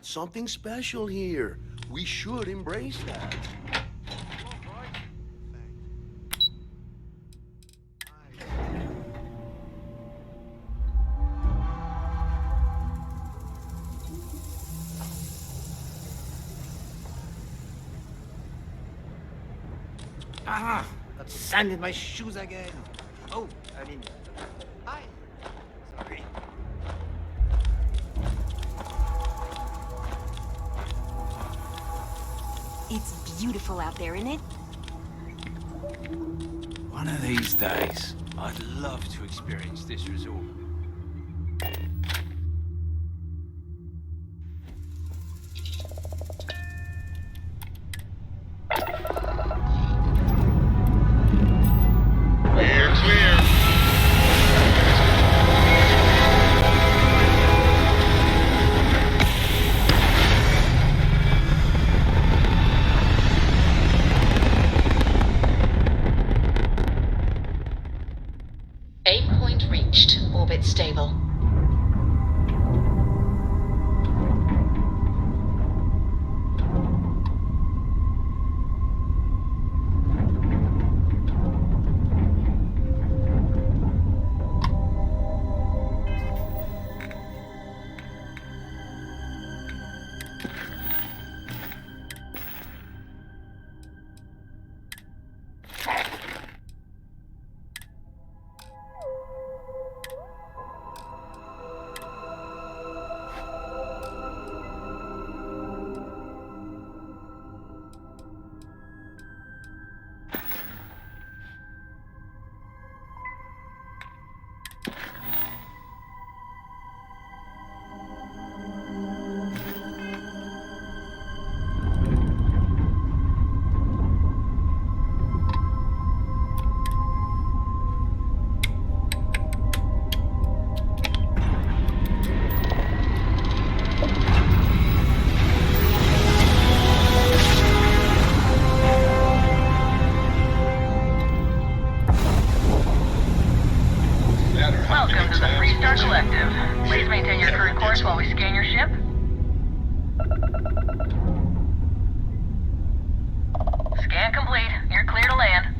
something special here. We should embrace that. Ah, got sand in my shoes again. Oh, I mean, hi. Sorry. It's beautiful out there, isn't it? One of these days, I'd love to experience this resort. We're clear. 8 point reached. Orbit stable. Welcome to the Freestar Collective. Please maintain your current course while we scan your ship. Scan complete. You're clear to land.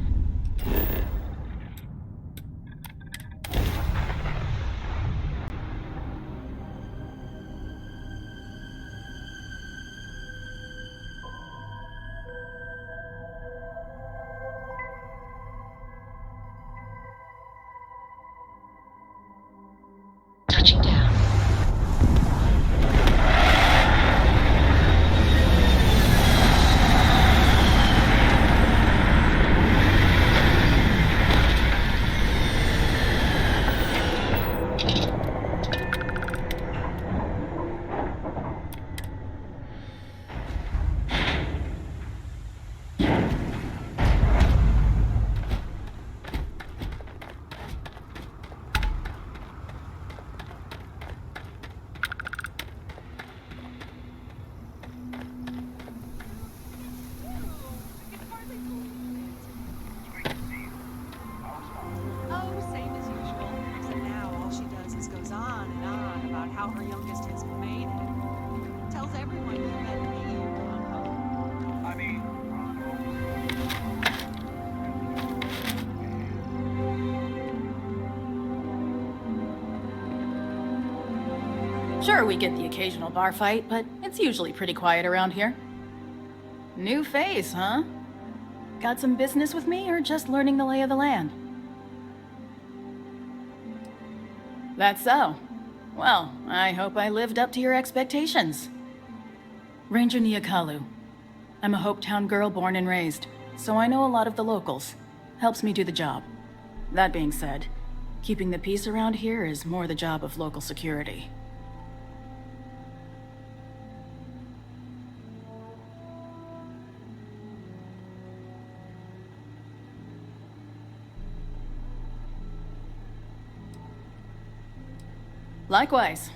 Touching down. Oh, same as usual. Except now all she does is goes on and on about how her youngest has made it. Tells everyone you better be you. I mean, Sure, we get the occasional bar fight, but it's usually pretty quiet around here. New face, huh? Got some business with me, or just learning the lay of the land? That's so. Well, I hope I lived up to your expectations. Ranger Niakalu. I'm a Hope Town girl born and raised, so I know a lot of the locals. Helps me do the job. That being said, keeping the peace around here is more the job of local security. Likewise.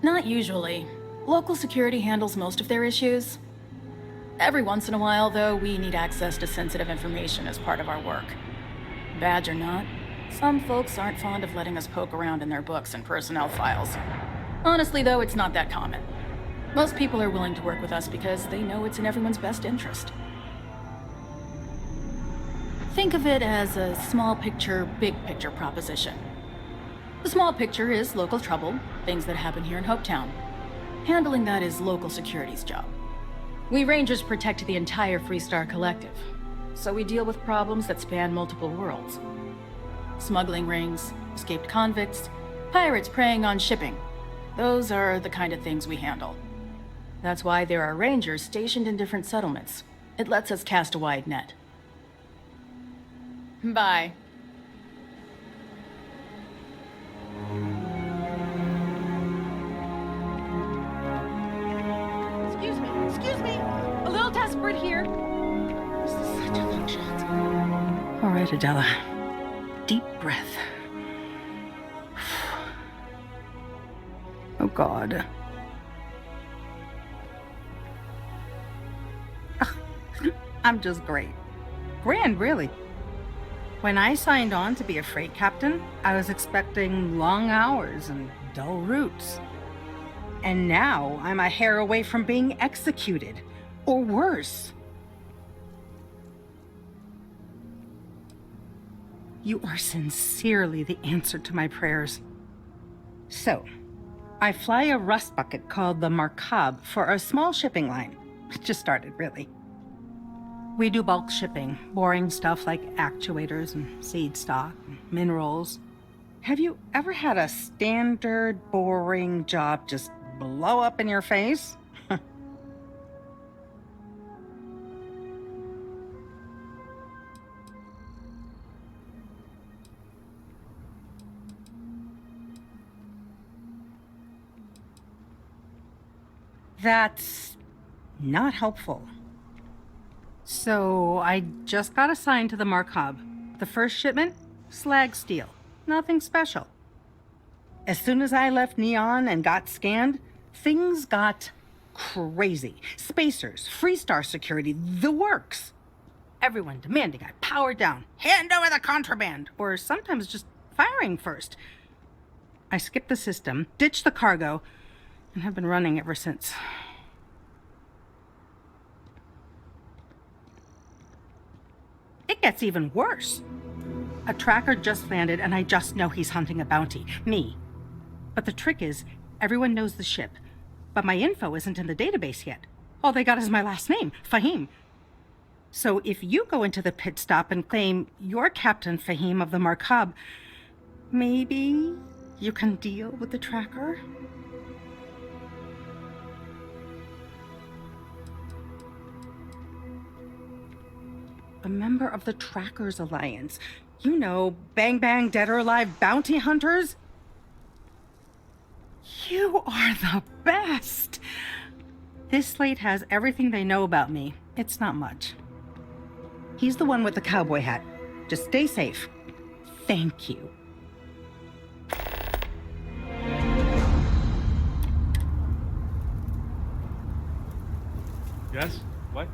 Not usually. Local security handles most of their issues. Every once in a while, though, we need access to sensitive information as part of our work. Badge or not, Some folks aren't fond of letting us poke around in their books and personnel files. Honestly, though, it's not that common. Most people are willing to work with us because they know it's in everyone's best interest. Think of it as a small picture, big picture proposition. The small picture is local trouble, things that happen here in Hopetown. Handling that is local security's job. We Rangers protect the entire Freestar Collective, so we deal with problems that span multiple worlds. Smuggling rings, escaped convicts, pirates preying on shipping. Those are the kind of things we handle. That's why there are Rangers stationed in different settlements. It lets us cast a wide net. Bye. Excuse me. A little desperate here. This is such a long shot. All right, Adela. Deep breath. Oh, God. I'm just great. Grand, really. When I signed on to be a freight captain, I was expecting long hours and dull routes. And now I'm a hair away from being executed, or worse. You are sincerely the answer to my prayers. So, I fly a rust bucket called the Markab for a small shipping line. It just started, really. We do bulk shipping, boring stuff like actuators and seed stock and minerals. Have you ever had a standard, boring job just blow up in your face? That's not helpful. So I just got assigned to the Markab. The first shipment? Slag steel. Nothing special. As soon as I left Neon and got scanned, things got crazy. Spacers, Freestar security, the works. Everyone demanding I power down, hand over the contraband, or sometimes just firing first. I skipped the system, ditched the cargo, and have been running ever since. It gets even worse. A tracker just landed and I just know he's hunting a bounty. Me. But the trick is, everyone knows the ship. But my info isn't in the database yet. All they got is my last name, Fahim. So if you go into the pit stop and claim you're Captain Fahim of the Markab, maybe you can deal with the tracker? A member of the Trackers Alliance. You know, bang bang, dead or alive bounty hunters? You are the best! This slate has everything they know about me. It's not much. He's the one with the cowboy hat. Just stay safe. Thank you. Yes? What?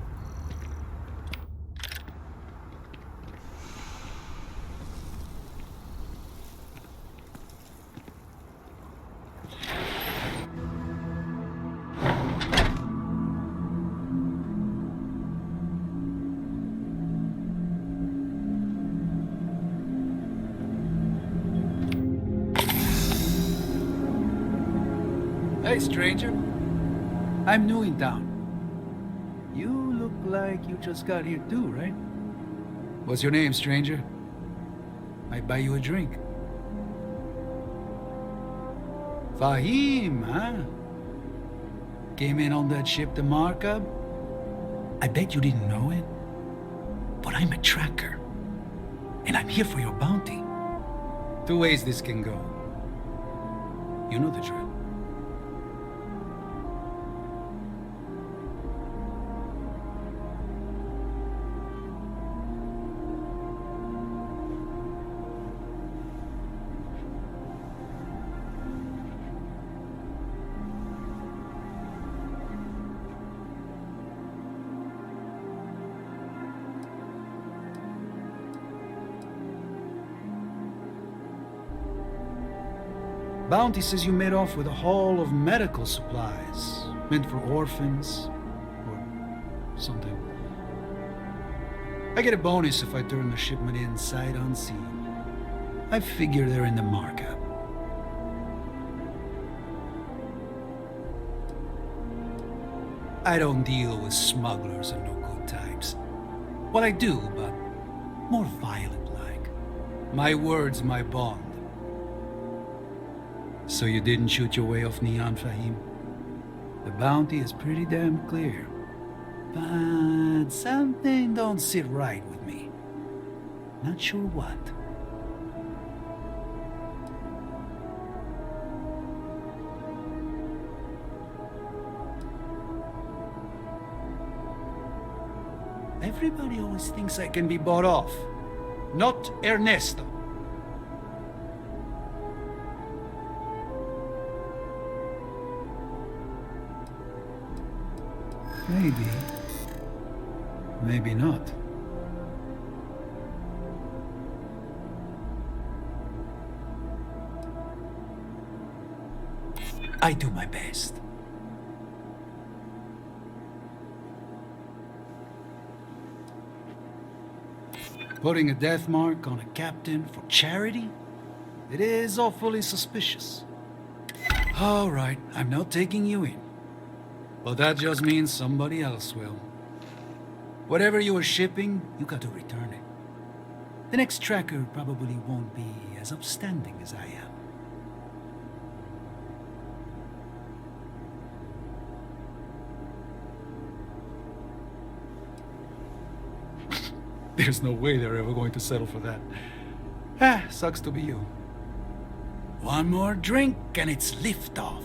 Hey, stranger. I'm new in town. You look like you just got here too, right? What's your name, stranger? Might buy you a drink. Fahim, huh? Came in on that ship, the Markab? I bet you didn't know it. But I'm a tracker. And I'm here for your bounty. Two ways this can go. You know the drill. Bounty says you made off with a haul of medical supplies, meant for orphans, or something. I get a bonus if I turn the shipment in sight unseen. I figure they're in the markup. I don't deal with smugglers and no good types. Well, I do, but more violent-like. My word's my bond. So you didn't shoot your way off Neon, Fahim? The bounty is pretty damn clear. But something don't sit right with me. Not sure what. Everybody always thinks I can be bought off. Not Ernesto. Maybe. Maybe not. I do my best. Putting a death mark on a captain for charity? It is awfully suspicious. All right, I'm not taking you in. But that just means somebody else will. Whatever you were shipping, you got to return it. The next tracker probably won't be as upstanding as I am. There's no way they're ever going to settle for that. Sucks to be you. One more drink and it's liftoff.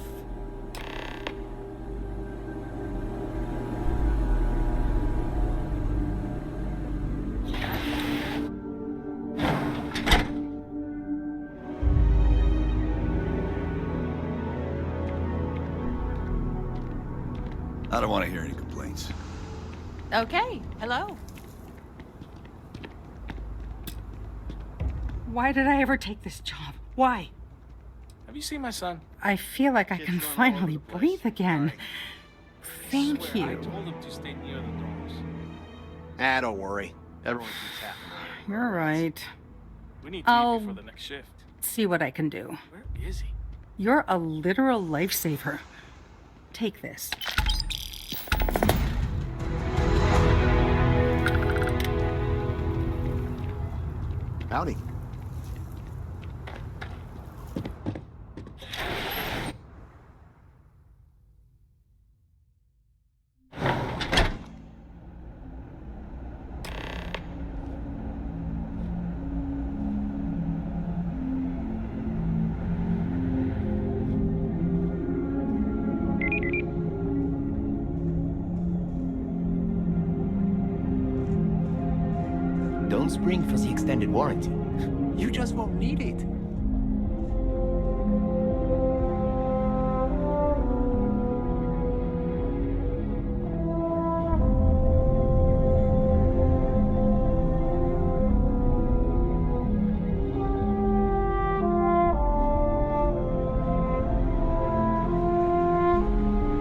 I don't want to hear any complaints. Okay, hello. Why did I ever take this job? Why? Have you seen my son? I feel like I can finally breathe again. Thank I you. told him to stay near the doors. Don't worry. Everyone keeps happening. You're right. We need to I'll- eat before the next shift. See what I can do. Where is he? You're a literal lifesaver. Take this. Howdy. Don't spring for the extended warranty. You just won't need it.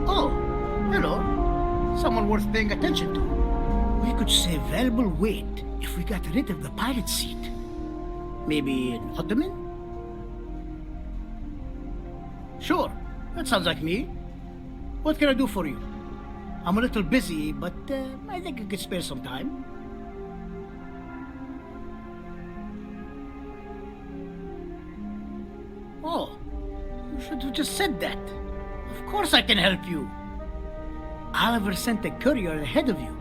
Oh, hello. Someone worth paying attention to. We could save valuable weight if we got rid of the pilot seat. Maybe an ottoman? Sure, that sounds like me. What can I do for you? I'm a little busy, but I think I could spare some time. Oh, you should have just said that. Of course I can help you. Oliver sent a courier ahead of you.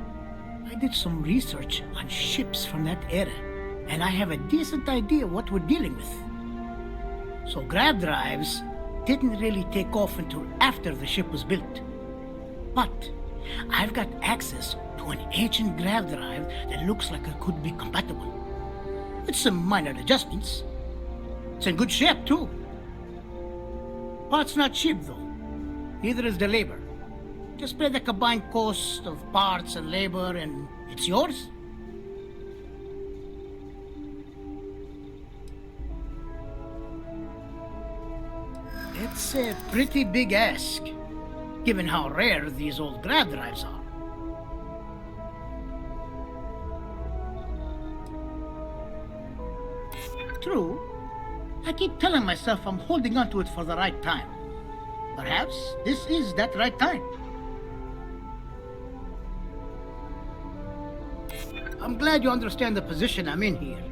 I did some research on ships from that era, and I have a decent idea what we're dealing with. So grav drives didn't really take off until after the ship was built. But I've got access to an ancient grav drive that looks like it could be compatible. It's some minor adjustments. It's in good shape, too. Parts not cheap, though. Neither is the labor. Just pay the combined cost of parts and labor, and it's yours. That's a pretty big ask, given how rare these old grab drives are. True. I keep telling myself I'm holding on to it for the right time. Perhaps this is that right time. I'm glad you understand the position I'm in here.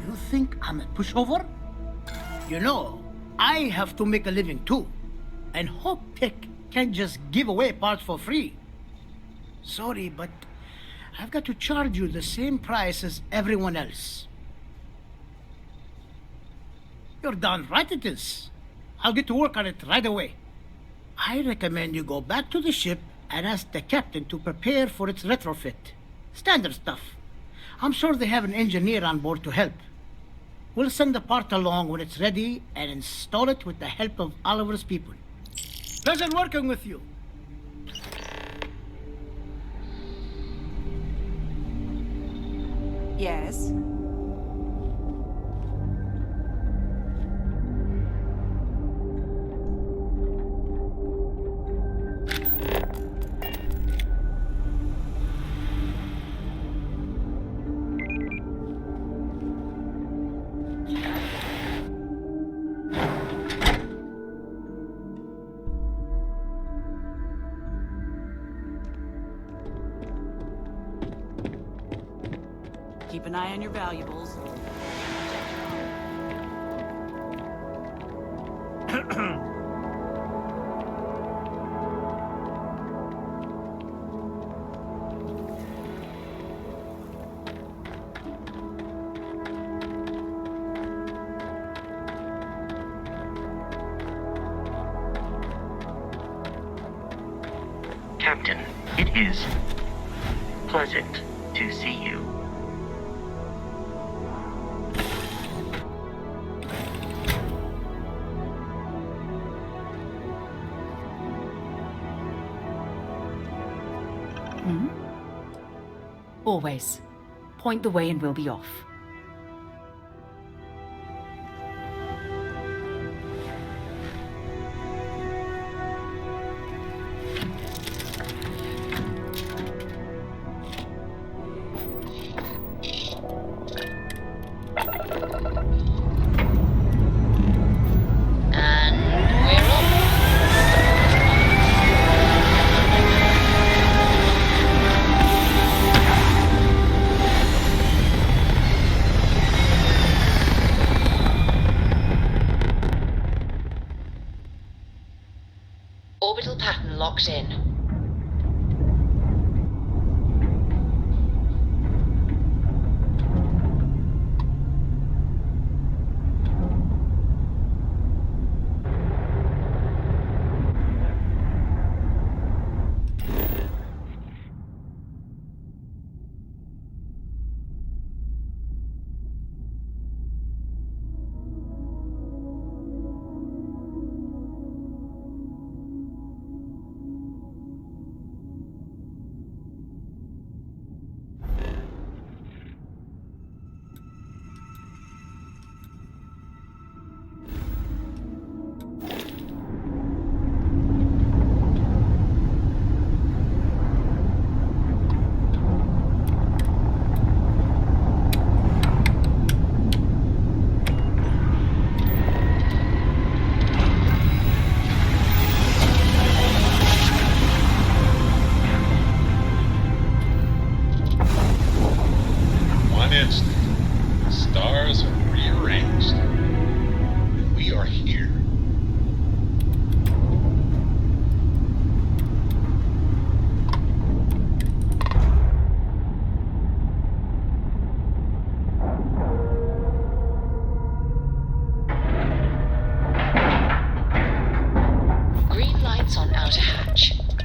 You think I'm a pushover? You know, I have to make a living too. And Hope Tech can't just give away parts for free. Sorry, but I've got to charge you the same price as everyone else. You're darn right it is. I'll get to work on it right away. I recommend you go back to the ship and ask the captain to prepare for its retrofit. Standard stuff. I'm sure they have an engineer on board to help. We'll send the part along when it's ready and install it with the help of Oliver's people. Pleasure working with you. Yes? Keep an eye on your valuables. Captain, it is pleasant to see you. Always. Point the way and we'll be off. Orbital pattern locked in.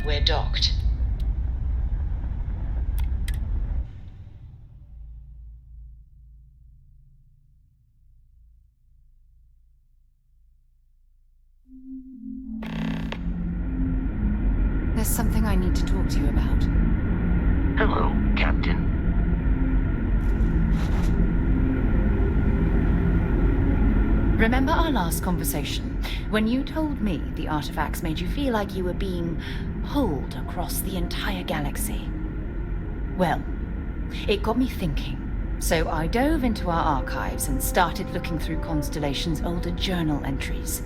We're docked. There's something I need to talk to you about. Hello, Captain. Remember our last conversation, when you told me the artifacts made you feel like you were being pulled across the entire galaxy? Well, it got me thinking. So I dove into our archives and started looking through Constellation's older journal entries.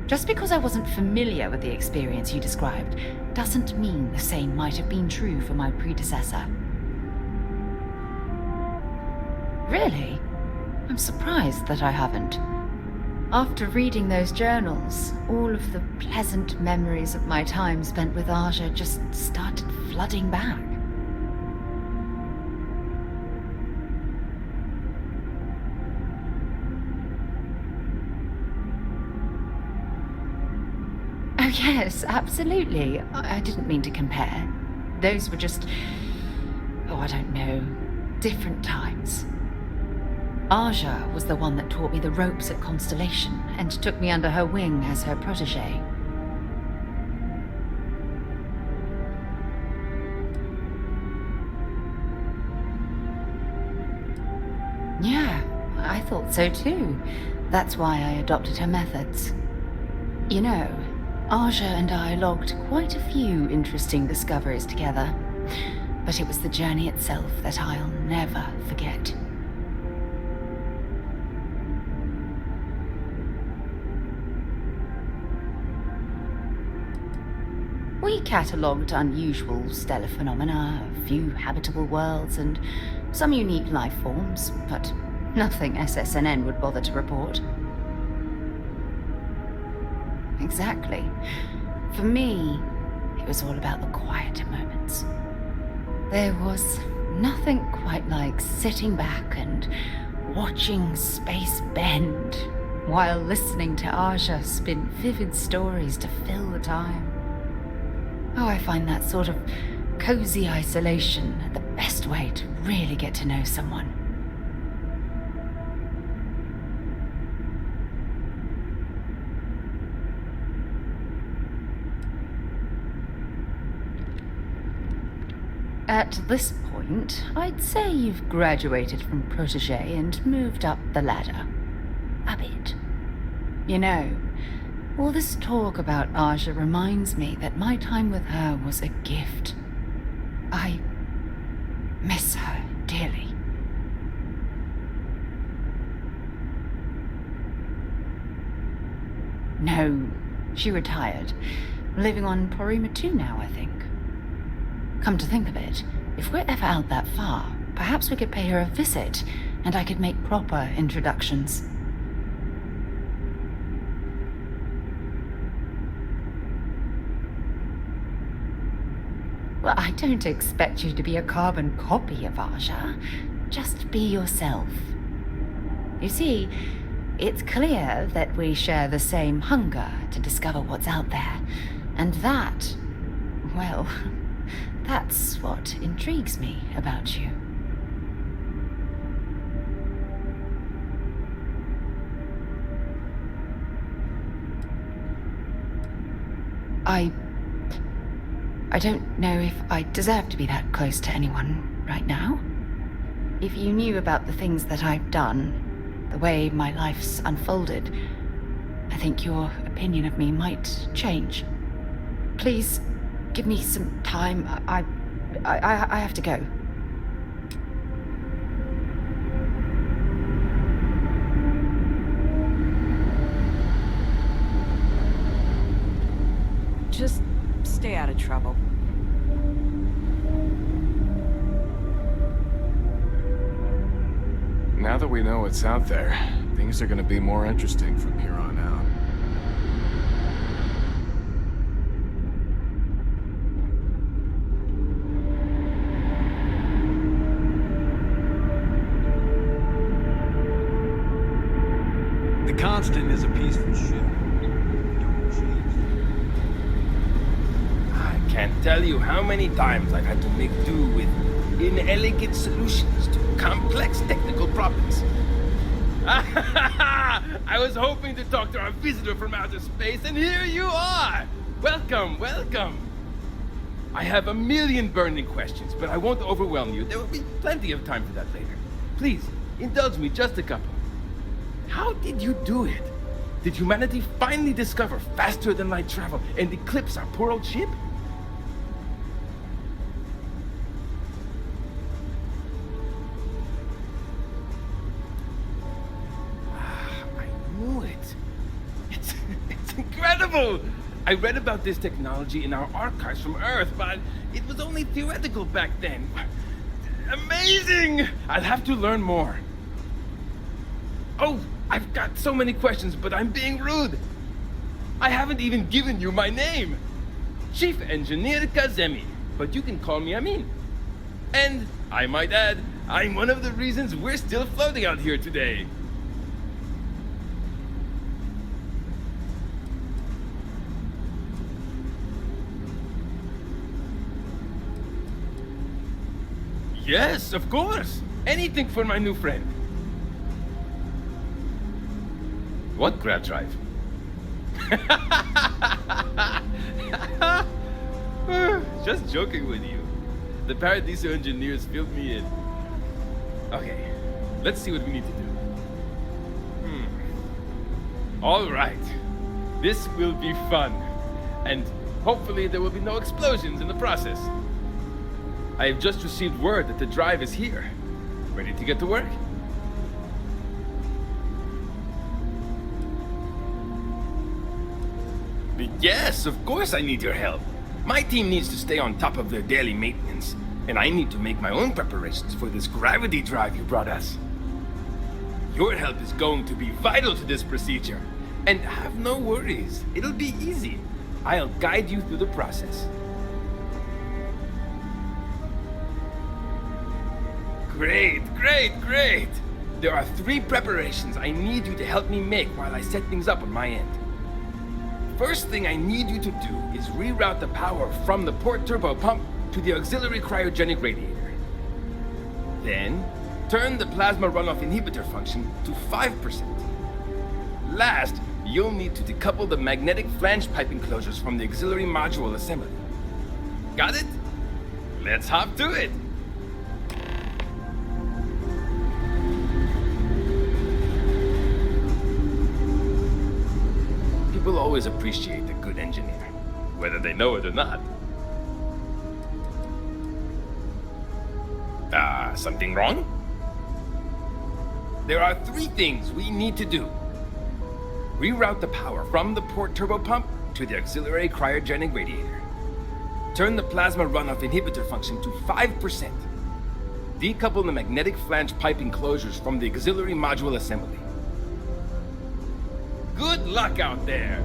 Just because I wasn't familiar with the experience you described doesn't mean the same might have been true for my predecessor. Really? I'm surprised that I haven't. After reading those journals, all of the pleasant memories of my time spent with Aja just started flooding back. Oh yes, absolutely. I didn't mean to compare. Those were just... oh, I don't know. Different times. Aja was the one that taught me the ropes at Constellation and took me under her wing as her protege. Yeah, I thought so too. That's why I adopted her methods. You know, Aja and I logged quite a few interesting discoveries together, but it was the journey itself that I'll never forget. We catalogued unusual stellar phenomena, a few habitable worlds, and some unique life forms, but nothing SSNN would bother to report. Exactly. For me, it was all about the quieter moments. There was nothing quite like sitting back and watching space bend while listening to Aja spin vivid stories to fill the time. Oh, I find that sort of cozy isolation the best way to really get to know someone. At this point, I'd say you've graduated from protege and moved up the ladder. A bit. You know, all this talk about Aja reminds me that my time with her was a gift. I miss her dearly. No, she retired. Living on Porima 2 now, I think. Come to think of it, if we're ever out that far, perhaps we could pay her a visit, and I could make proper introductions. Well, I don't expect you to be a carbon copy of Aja. Just be yourself. You see, it's clear that we share the same hunger to discover what's out there. And that, well, that's what intrigues me about you. I don't know if I deserve to be that close to anyone right now. If you knew about the things that I've done, the way my life's unfolded, I think your opinion of me might change. Please, give me some time. I have to go. Just stay out of trouble. Now that we know what's out there, things are gonna be more interesting from here on out. The Constant is a peaceful ship. I can't tell you how many times I've had to make do with inelegant solutions to complex technical problems. I was hoping to talk to our visitor from outer space, and here you are! Welcome, welcome! I have a million burning questions, but I won't overwhelm you. There will be plenty of time for that later. Please, indulge me just a couple. How did you do it? Did humanity finally discover faster than light travel and eclipse our poor old ship? I knew it. It's incredible! I read about this technology in our archives from Earth, but it was only theoretical back then. Amazing! I'll have to learn more. Oh, I've got so many questions, but I'm being rude. I haven't even given you my name. Chief Engineer Kazemi, but you can call me Amin. And, I might add, I'm one of the reasons we're still floating out here today. Yes, of course. Anything for my new friend. What grab drive? Just joking with you. The Paradiso engineers filled me in. Okay, let's see what we need to do. All right. This will be fun. And hopefully there will be no explosions in the process. I have just received word that the drive is here. Ready to get to work? Yes, of course I need your help. My team needs to stay on top of their daily maintenance, and I need to make my own preparations for this gravity drive you brought us. Your help is going to be vital to this procedure. And have no worries, it'll be easy. I'll guide you through the process. Great, great, great! There are 3 preparations I need you to help me make while I set things up on my end. First thing I need you to do is reroute the power from the port turbo pump to the auxiliary cryogenic radiator. Then, turn the plasma runoff inhibitor function to 5%. Last, you'll need to decouple the magnetic flange pipe enclosures from the auxiliary module assembly. Got it? Let's hop to it! People always appreciate a good engineer, whether they know it or not. Something wrong? There are 3 things we need to do. Reroute the power from the port turbo pump to the auxiliary cryogenic radiator. Turn the plasma runoff inhibitor function to 5%. Decouple the magnetic flange pipe enclosures from the auxiliary module assembly. Good luck out there!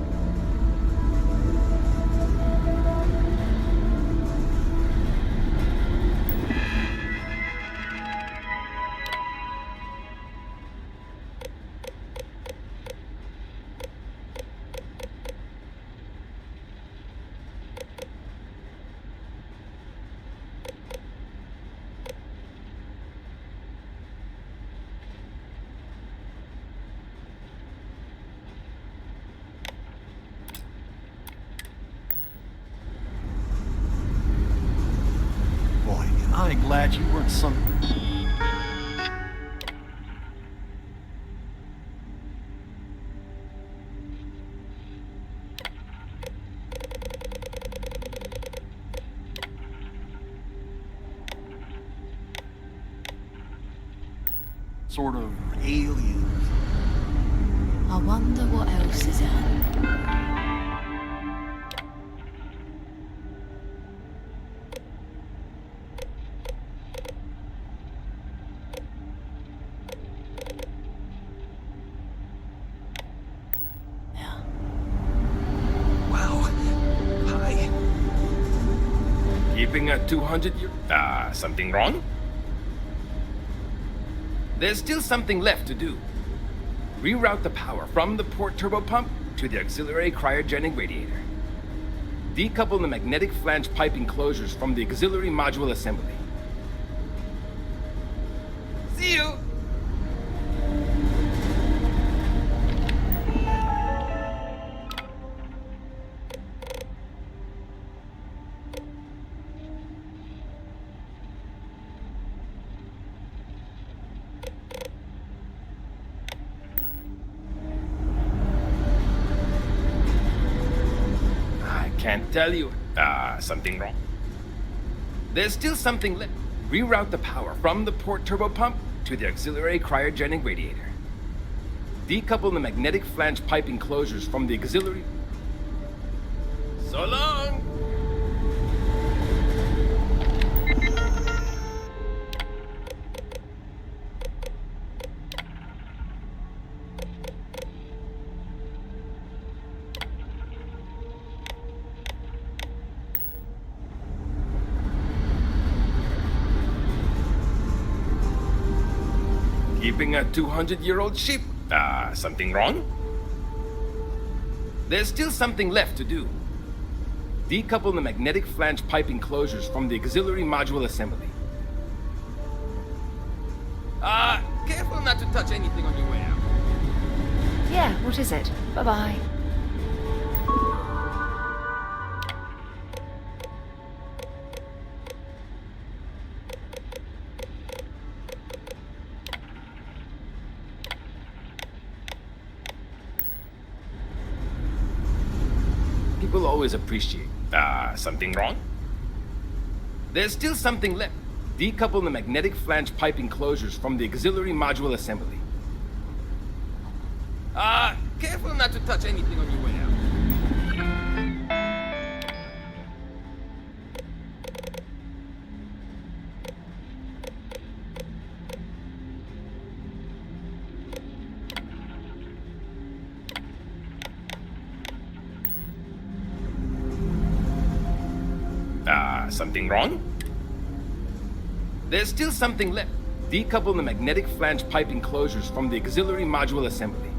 I'm glad you weren't some... sort of aliens. I wonder what else is out. Keeping at 200 years... something wrong? There's still something left to do. Reroute the power from the port turbo pump to the auxiliary cryogenic radiator. Decouple the magnetic flange pipe enclosures from the auxiliary module assembly. See you! Can't tell you. Something wrong. There's still something left. Reroute the power from the port turbo pump to the auxiliary cryogenic radiator. Decouple the magnetic flange pipe enclosures from the auxiliary... So long! Keeping a 200-year-old ship. Something wrong? There's still something left to do. Decouple the magnetic flange pipe enclosures from the auxiliary module assembly. Careful not to touch anything on your way out. Yeah, what is it? Bye-bye. People always appreciate. Something wrong? There's still something left. Decouple the magnetic flange pipe enclosures from the auxiliary module assembly. Careful not to touch anything on your way out. Something wrong? There's still something left. Decouple the magnetic flange pipe enclosures from the auxiliary module assembly.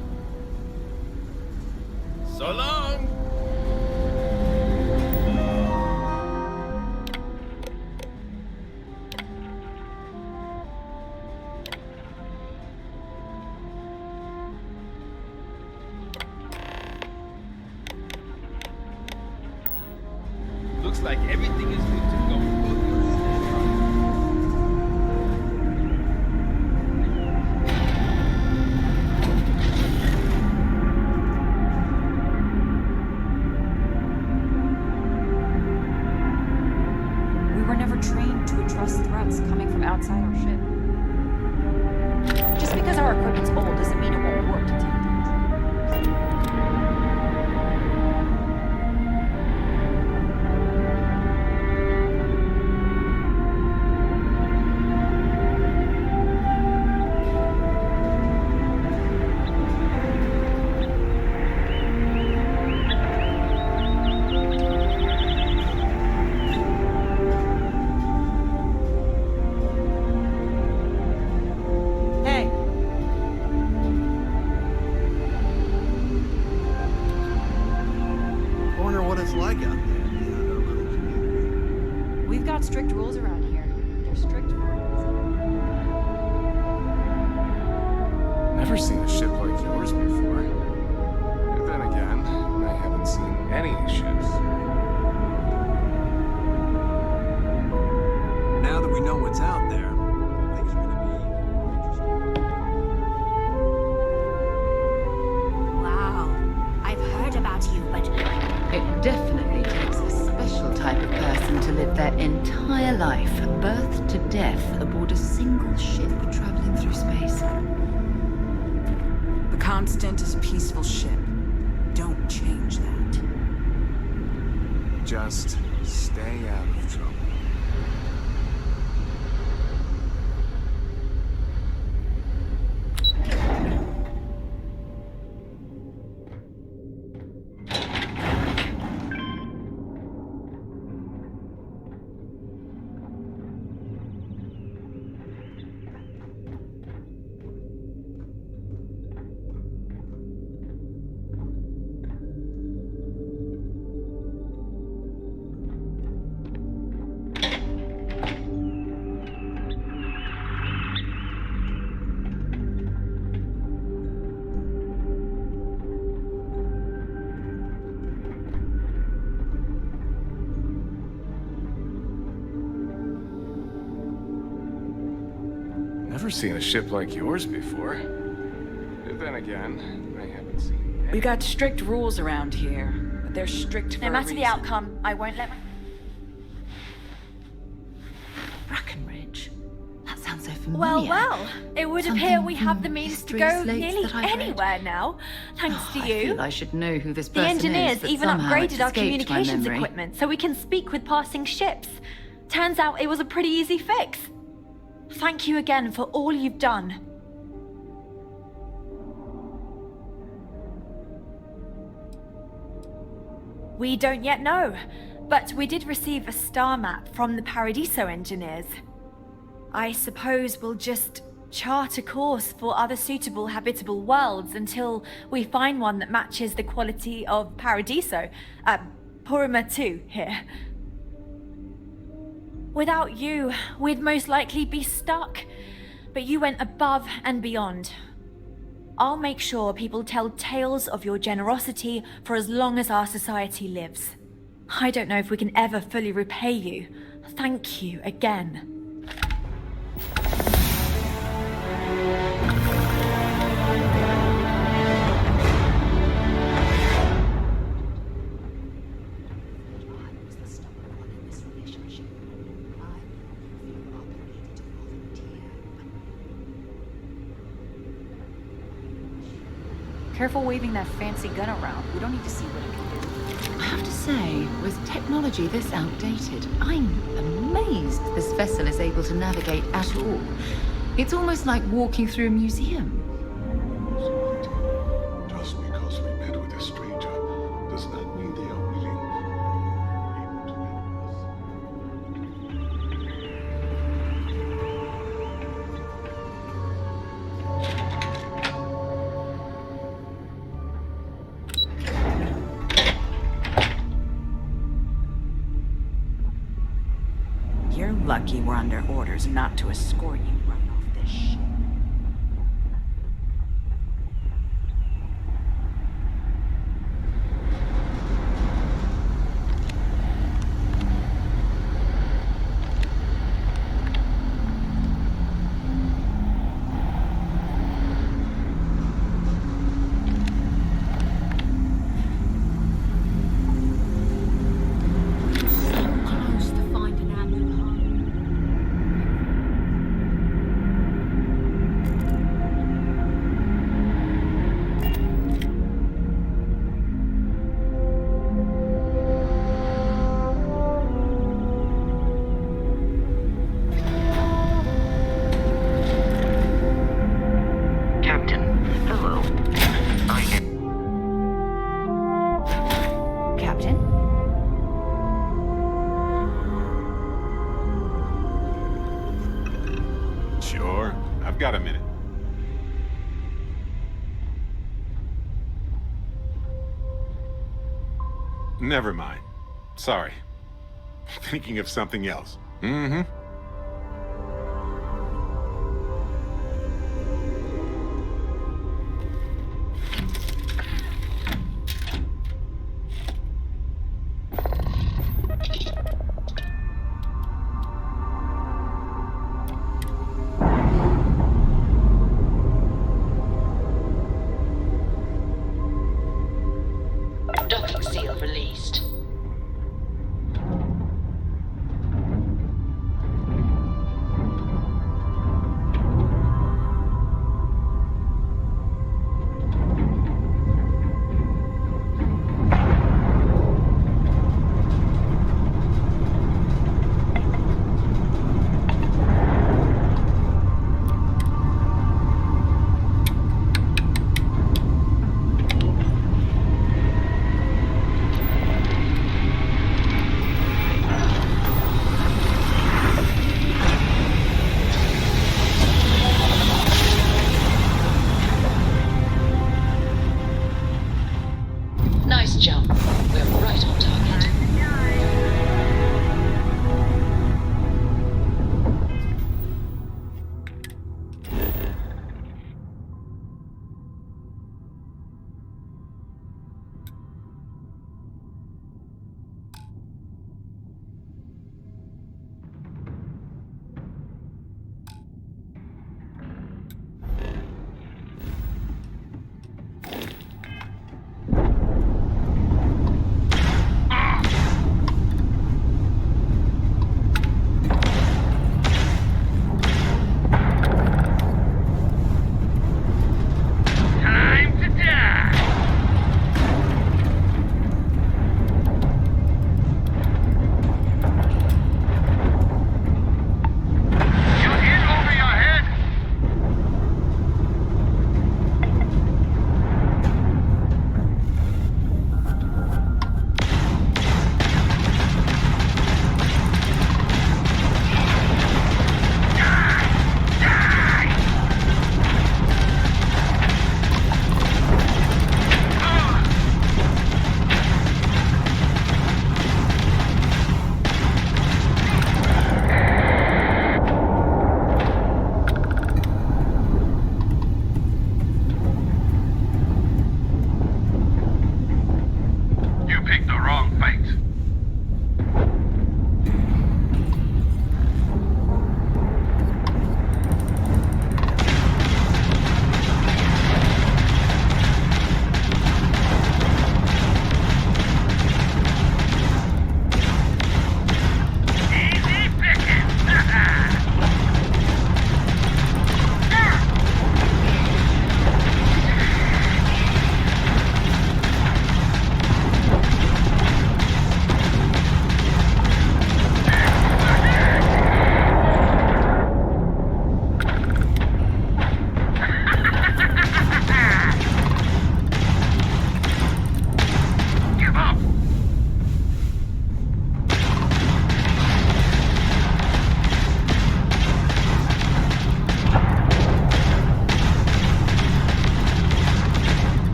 So long! Looks like everything is good to go. We were never trained to trust threats coming from outside our ship. Just because our equipment's old doesn't mean it won't work to take down. We've got strict rules around here. They're strict for us. Never seen a ship like yours before. And then again, I haven't seen any ships. Now that we know what's out there, things are gonna be more interesting. Wow. I've heard about you, but it definitely takes a special type of person to live their entire life, birth to death, aboard a single ship traveling through space. The Constant is a peaceful ship. Don't change that. Just stay out of trouble. Never seen a ship like yours before. But then again, I haven't seen any. We got strict rules around here. but they're strict for No a matter the reason. outcome, I won't let my... Breckenridge. That sounds so familiar. Well, it would appear we have the means to go nearly anywhere now, thanks to I you. feel I should know who this The person is. engineers but even somehow upgraded it's our escaped my communications memory. equipment so we can speak with passing ships. Turns out it was a pretty easy fix. Thank you again for all you've done. We don't yet know, but we did receive a star map from the Paradiso engineers. I suppose we'll just chart a course for other suitable habitable worlds until we find one that matches the quality of Paradiso. Purima 2 here. Without you, we'd most likely be stuck. But you went above and beyond. I'll make sure people tell tales of your generosity for as long as our society lives. I don't know if we can ever fully repay you. Thank you again. Careful waving that fancy gun around. We don't need to see what it can do. I have to say, with technology this outdated, I'm amazed this vessel is able to navigate at all. It's almost like walking through a museum. Just because we met with a stranger does not mean they are willing or able to help us. You're lucky we're under orders not to escort you right off this ship. Close to finding our new home. Captain, hello. I am... Captain? Sure, I've got a minute. Never mind. Sorry. Thinking of something else. Mm-hmm. Docking seal released.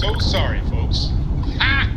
so sorry, folks. Ha!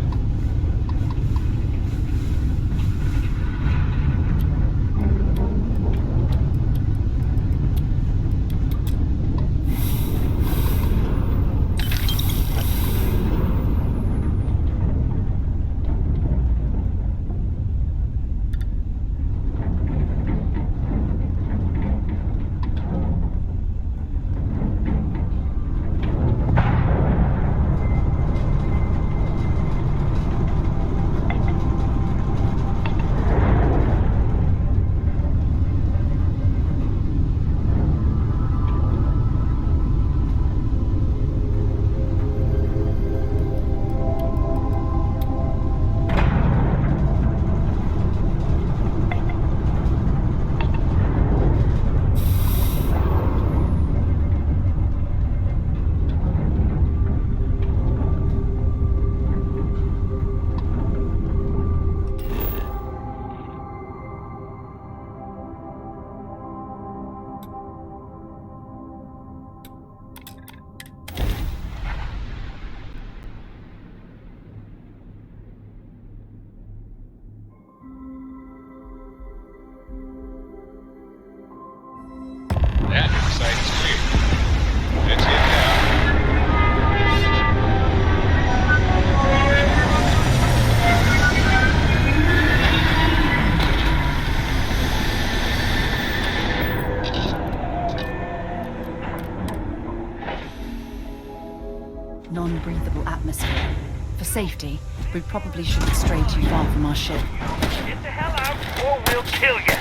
That site is clear. That's it Non-breathable atmosphere. For safety, we probably shouldn't stray too far from our ship. Get the hell out or we'll kill you.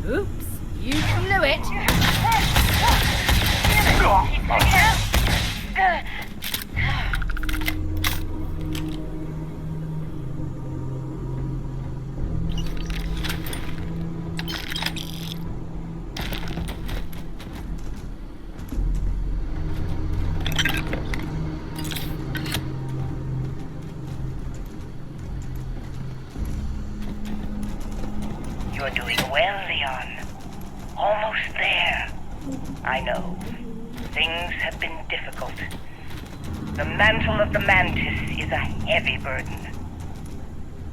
Oops, you blew it. You're doing well, Leon. Almost there. I know. Things have been difficult. The mantle of the Mantis is a heavy burden.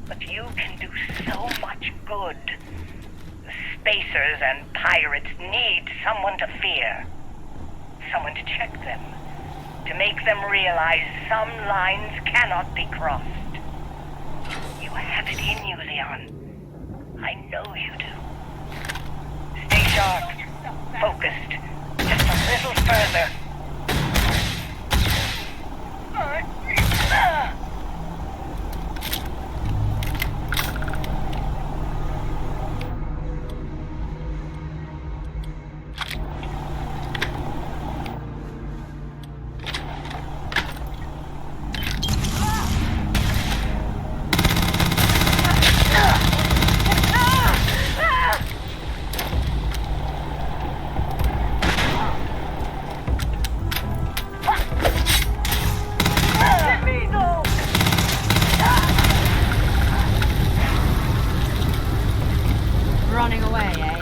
But you can do so much good. The Spacers and pirates need someone to fear. Someone to check them. To make them realize some lines cannot be crossed. You have it in you, Leon. I know you do. Stay sharp, focused, just a little further. Running away, eh?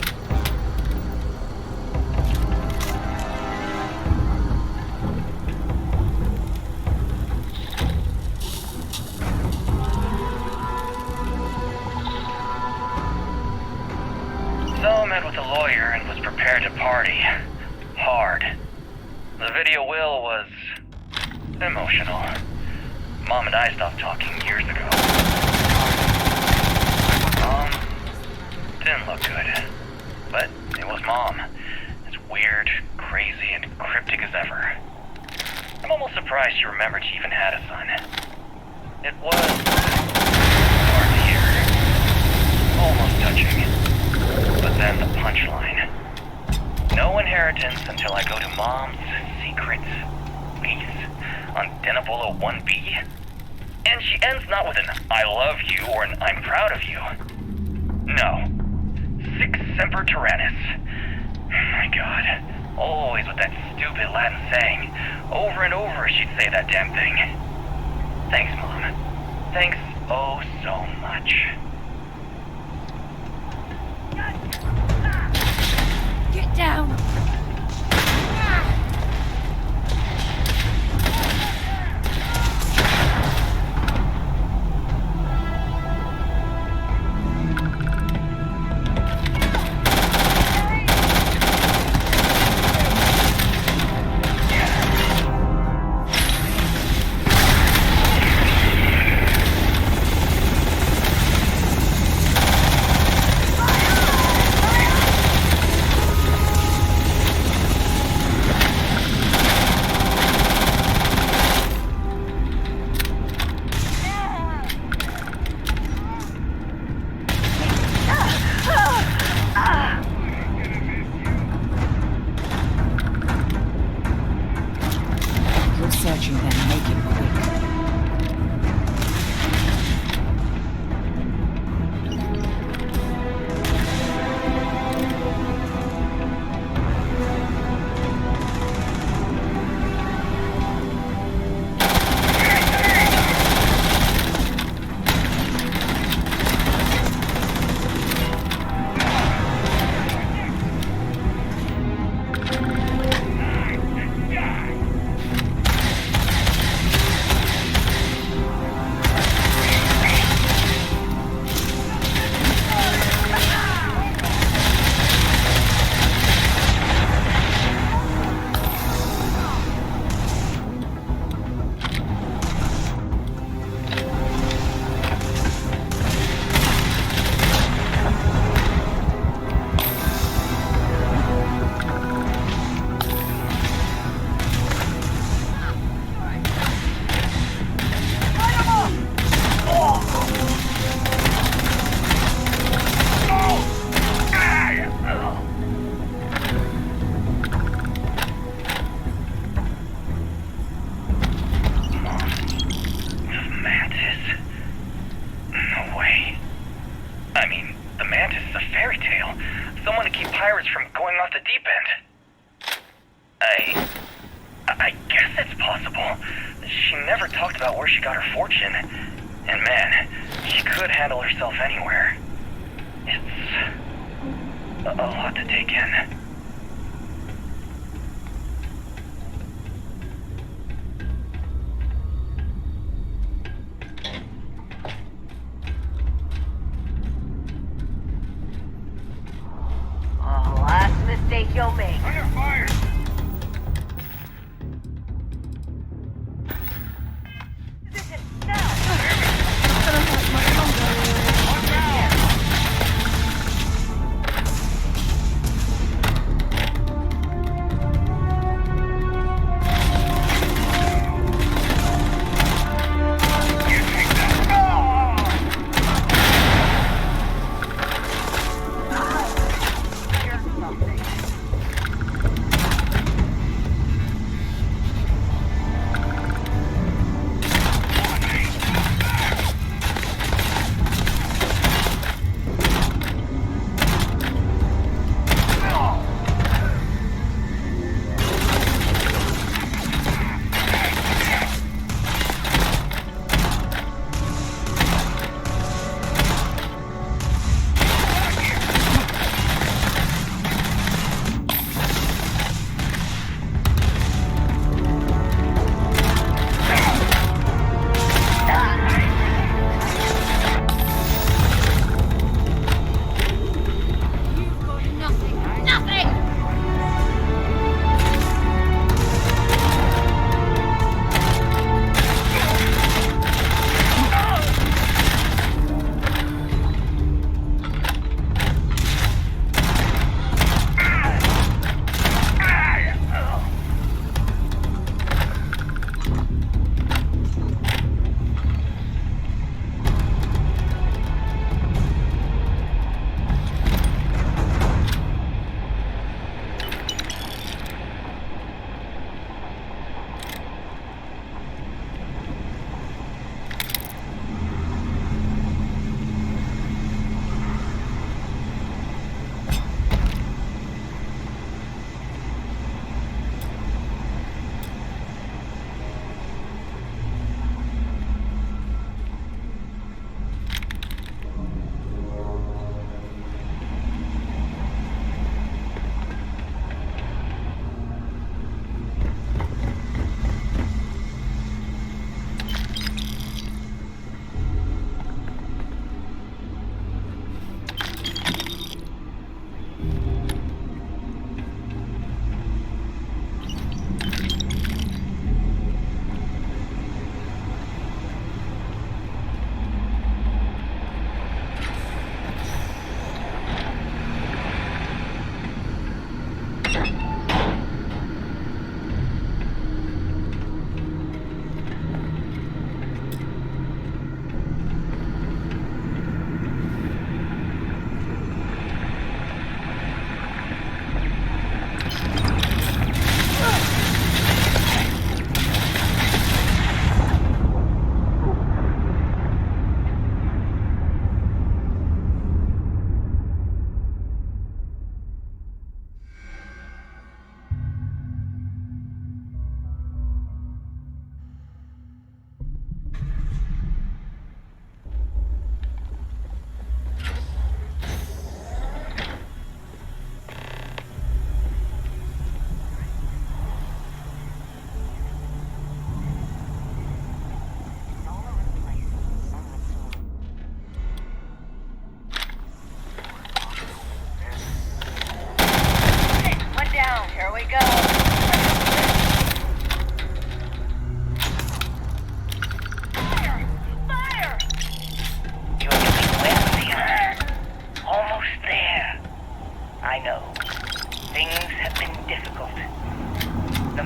So met with a lawyer and was prepared to party. Hard. The video will was emotional. Mom and I stopped talking years ago. Didn't look good. But it was Mom. As weird, crazy, and cryptic as ever. I'm almost surprised she remembered she even had a son. It was hard to hear. Almost touching. But then the punchline. No inheritance until I go to Mom's secret base on Denebola 1B. And she ends not with an I love you or an I'm proud of you. No. Sic semper tyrannis. My God. Always with that stupid Latin saying. Over and over she'd say that damn thing. Thanks, Mom. Thanks oh so much. Get down! I mean, the Mantis is a fairy tale. Someone to keep pirates from going off the deep end. I guess it's possible. She never talked about where she got her fortune. And man, she could handle herself anywhere. It's a lot to take in. Oh, last mistake you'll make. Under fire!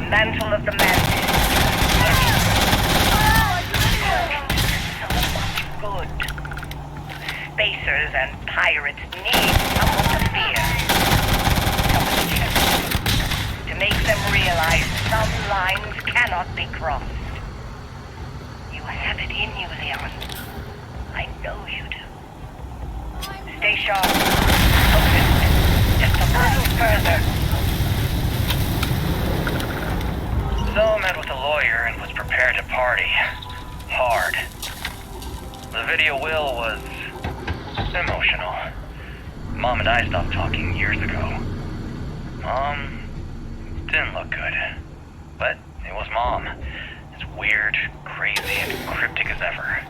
mantle of the Mantis. So much good. Spacers and pirates need someone to fear. Someone to trust. To make them realize some lines cannot be crossed. You have it in you, Leon. I know you do. Stay sharp. Focus. Just a little further. So met with a lawyer and was prepared to party. Hard. The video will was emotional. Mom and I stopped talking years ago. Mom didn't look good. But it was Mom. As weird, crazy, and cryptic as ever.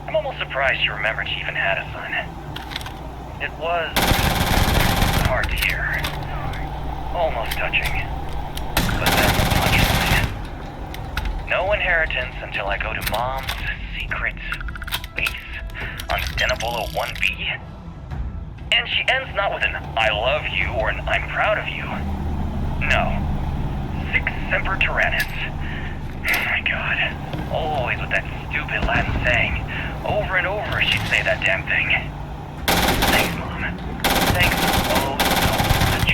I'm almost surprised she remembered she even had a son. It was hard to hear. Almost touching. But then the punchline. No inheritance until I go to Mom's secret base on Denebola 1B. And she ends not with an I love you or an I'm proud of you. No. Sic Semper Tyrannis. Oh my god. Always with that stupid Latin saying. Over and over she'd say that damn thing. Thanks, Mom. Thanks oh so much.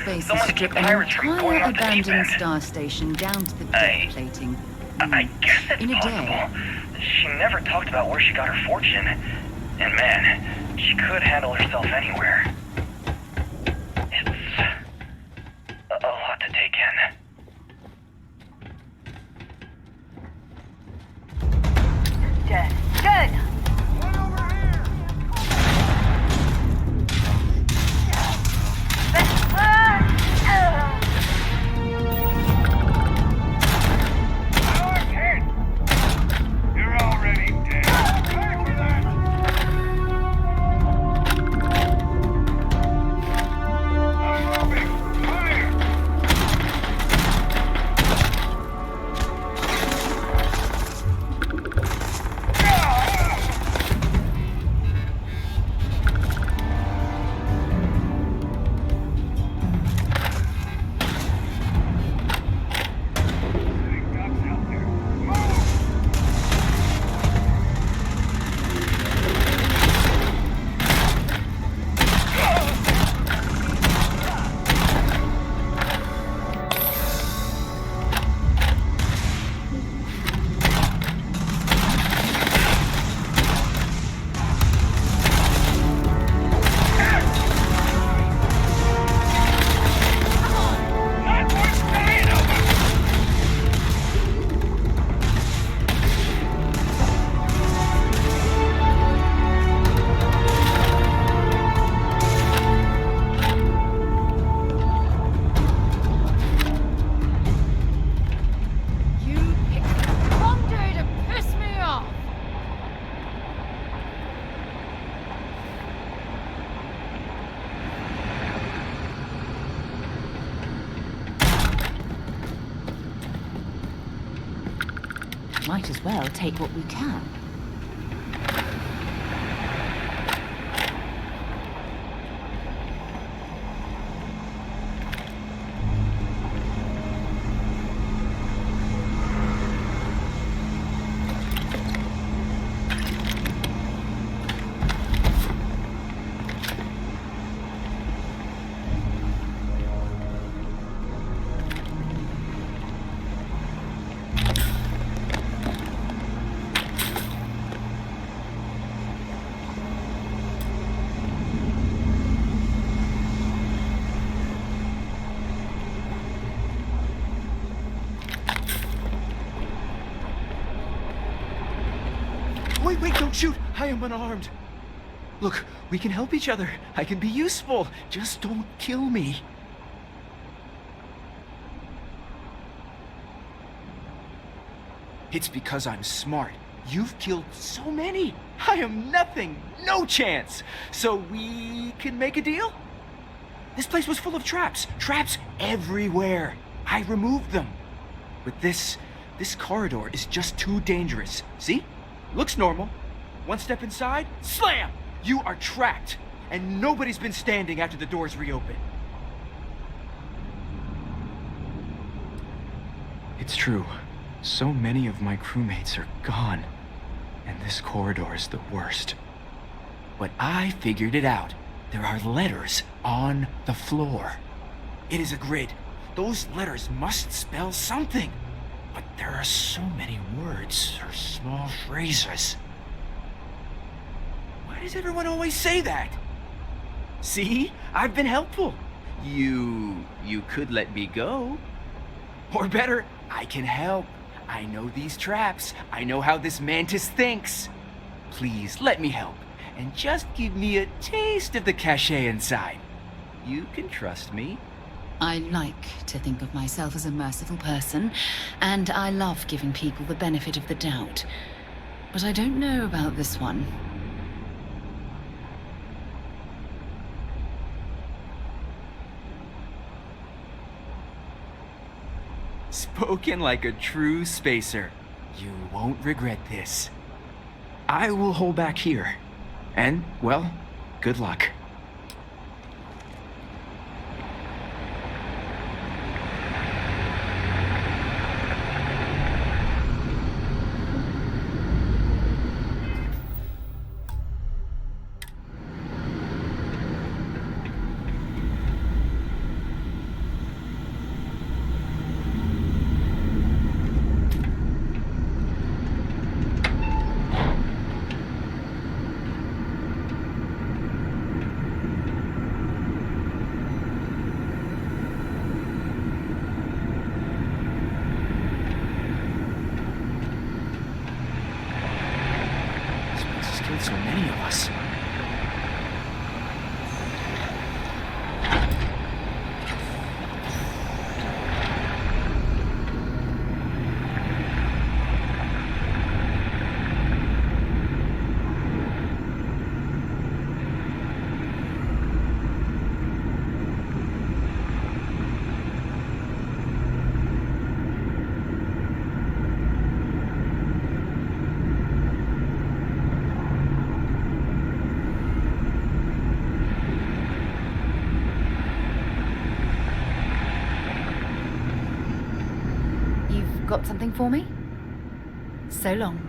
Spaces strip an entire abandoned star station down to the deck plating. I guess it's in a possible. day. She never talked about where she got her fortune. And man, she could handle herself anywhere. It's a lot to take in. Good. might as well take what we can. Wait, don't shoot! I am unarmed. Look, we can help each other. I can be useful. Just don't kill me. It's because I'm smart. You've killed so many. I am nothing. No chance. So we can make a deal? This place was full of traps. Traps everywhere. I removed them. But this corridor is just too dangerous. See? Looks normal. One step inside, slam! You are trapped. And nobody's been standing after the doors reopen. It's true. So many of my crewmates are gone. And this corridor is the worst. But I figured it out. There are letters on the floor. It is a grid. Those letters must spell something. But there are so many words or small phrases. Why does everyone always say that? See? I've been helpful. You could let me go. Or better, I can help. I know these traps. I know how this mantis thinks. Please, let me help. And just give me a taste of the cachet inside. You can trust me. I like to think of myself as a merciful person, and I love giving people the benefit of the doubt. But I don't know about this one. Spoken like a true spacer. You won't regret this. I will hold back here. And, well, good luck. So many of us. Got something for me? So long.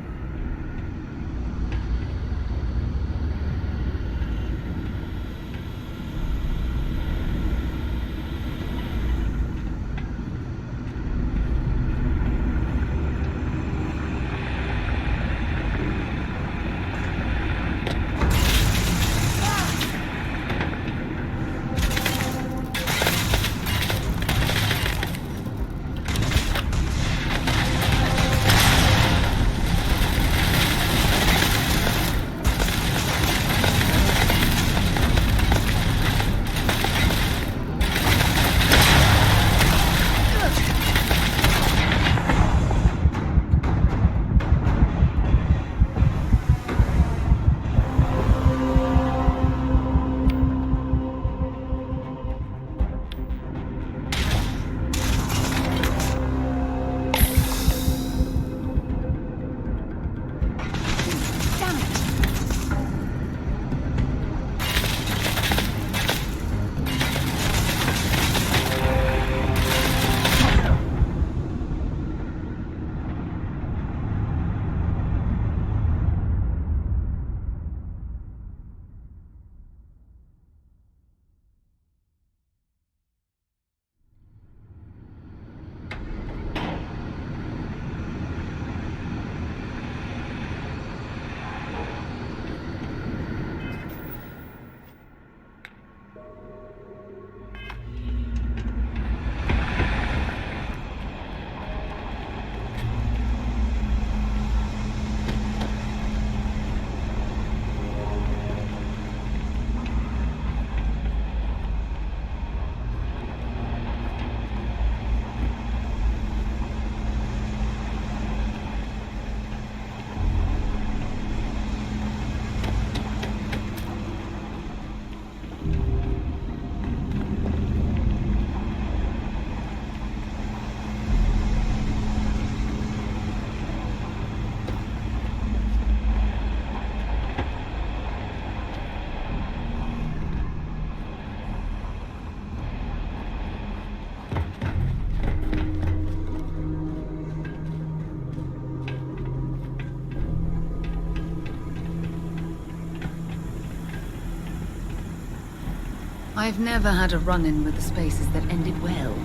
I've never had a run-in with the spaces that ended well.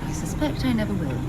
I suspect I never will.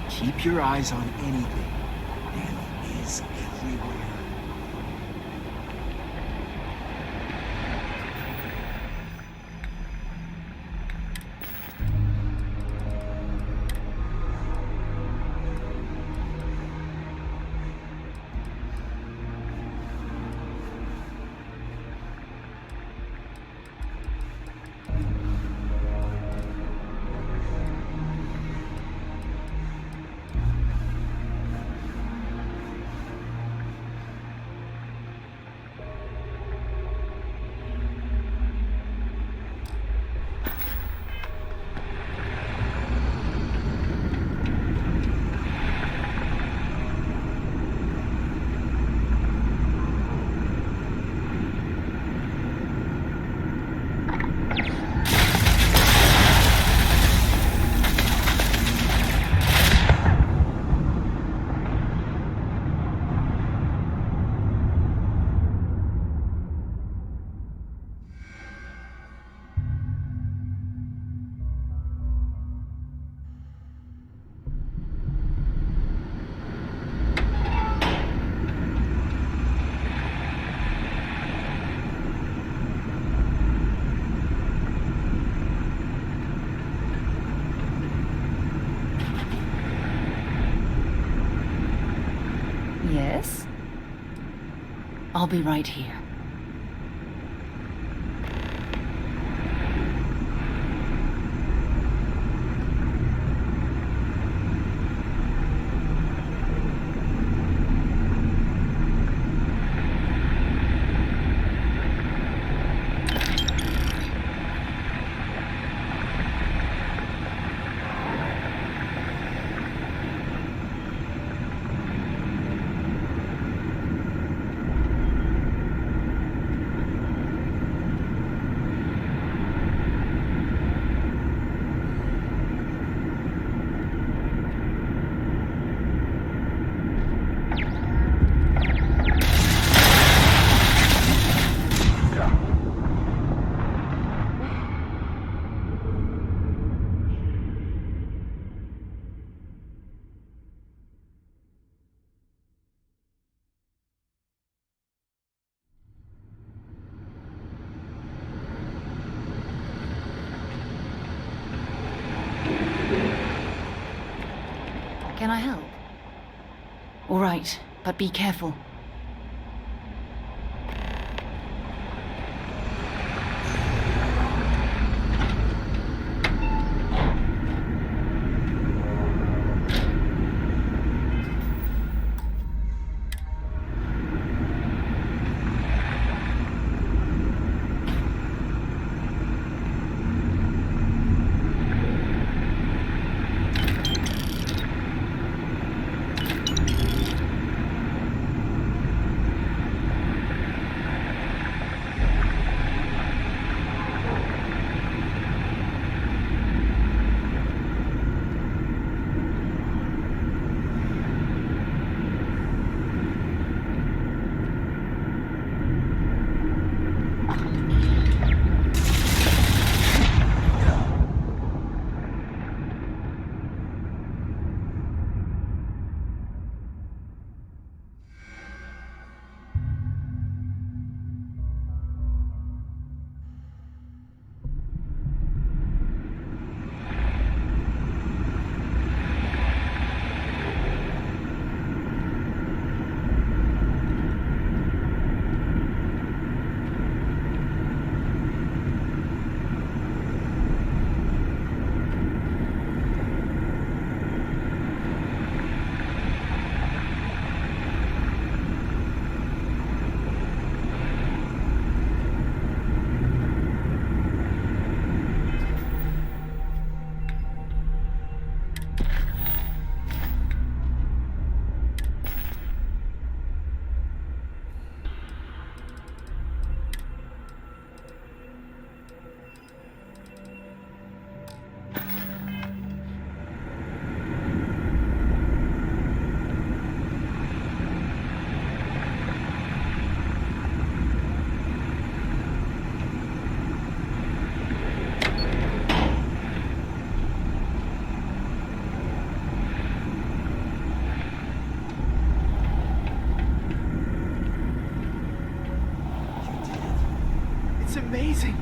Keep your eyes on anything. Enemy is everywhere. Yes? I'll be right here. Can I help? All right, but be careful. amazing.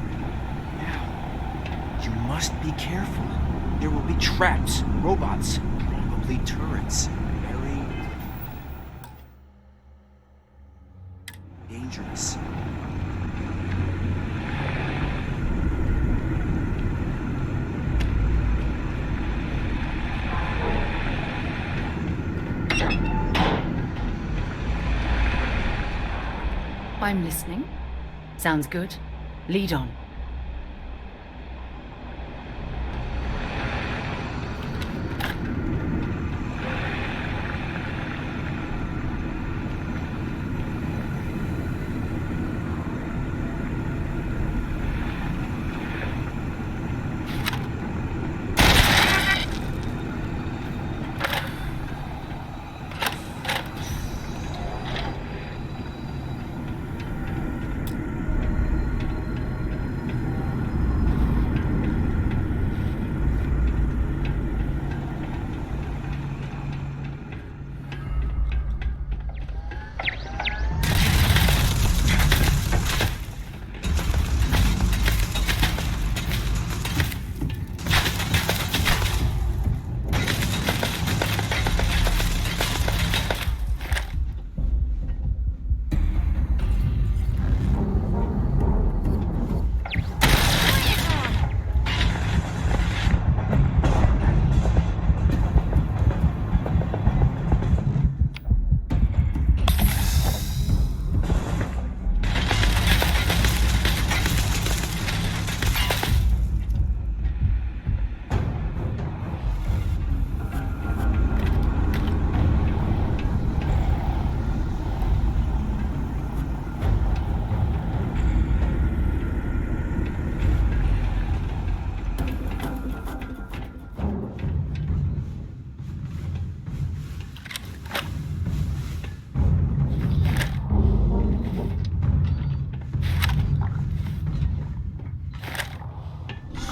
Now, you must be careful. There will be traps, robots, probably turrets. Very dangerous. I'm listening. Sounds good. Lead on.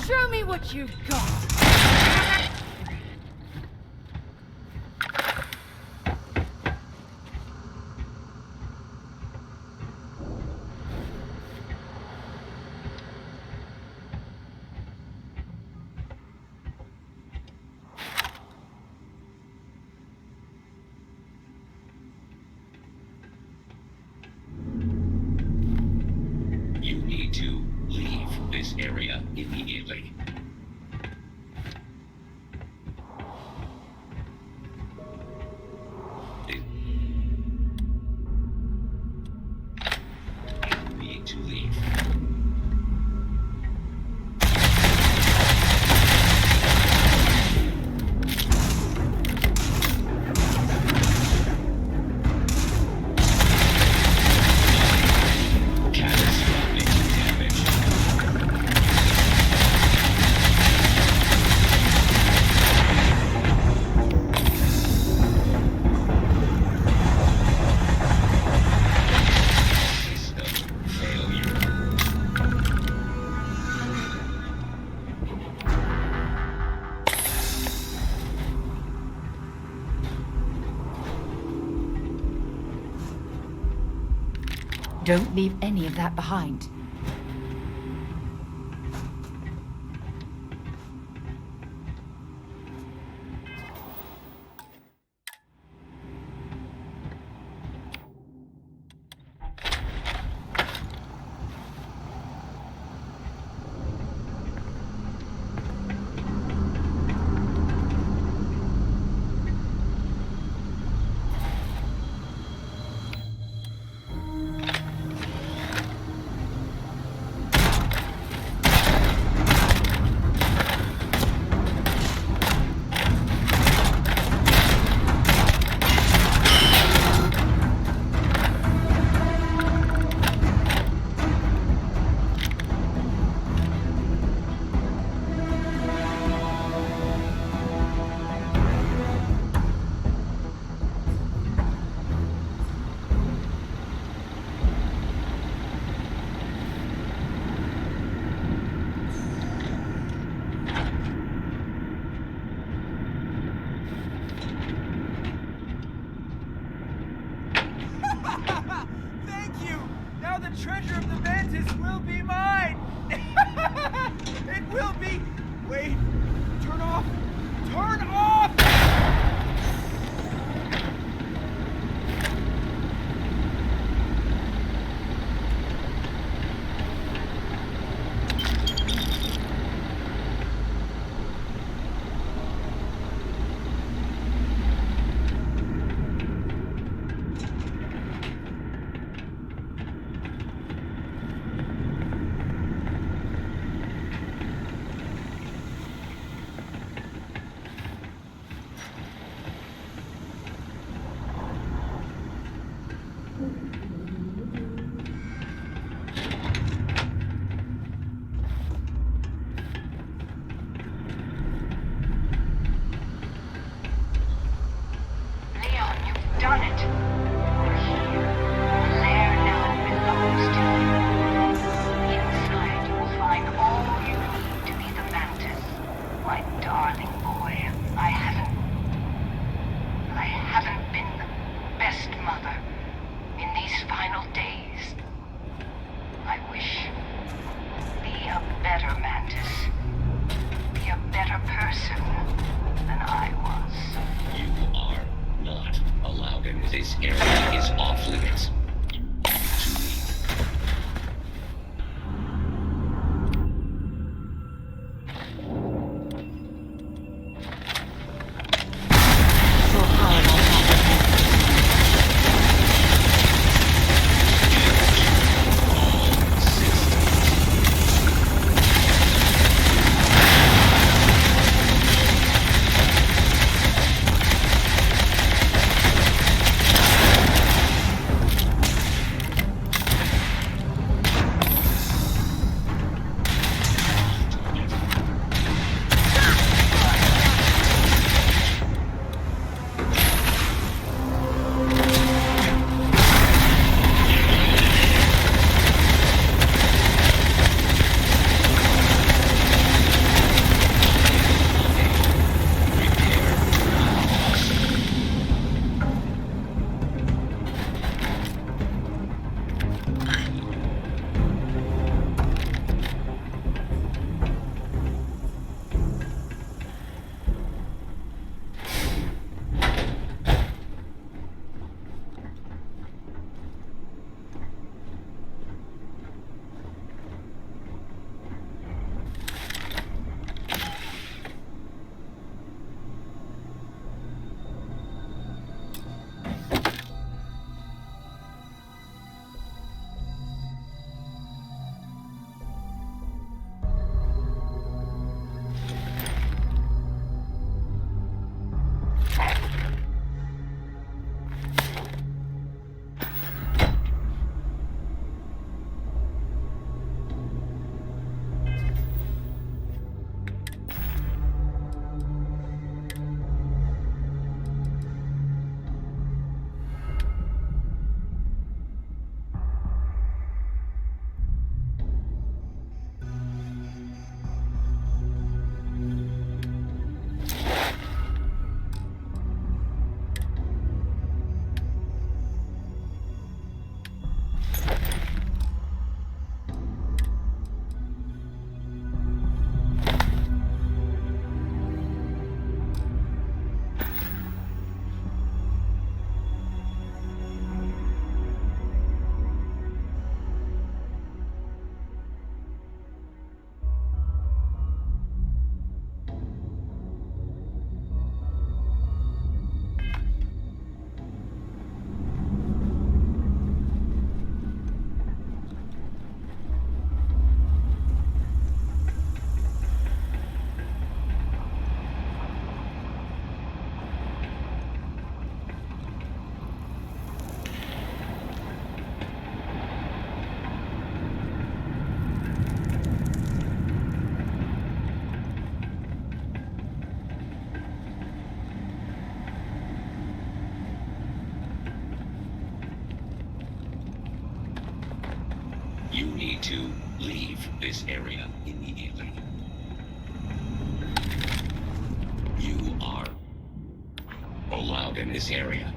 Show me what you've got. You need to leave this area immediately. You need to leave. Catastrophic damage. System failure. Don't leave any of that behind. person than I was. You are not allowed in. This area is off limits. You need to leave this area immediately. You are allowed in this area.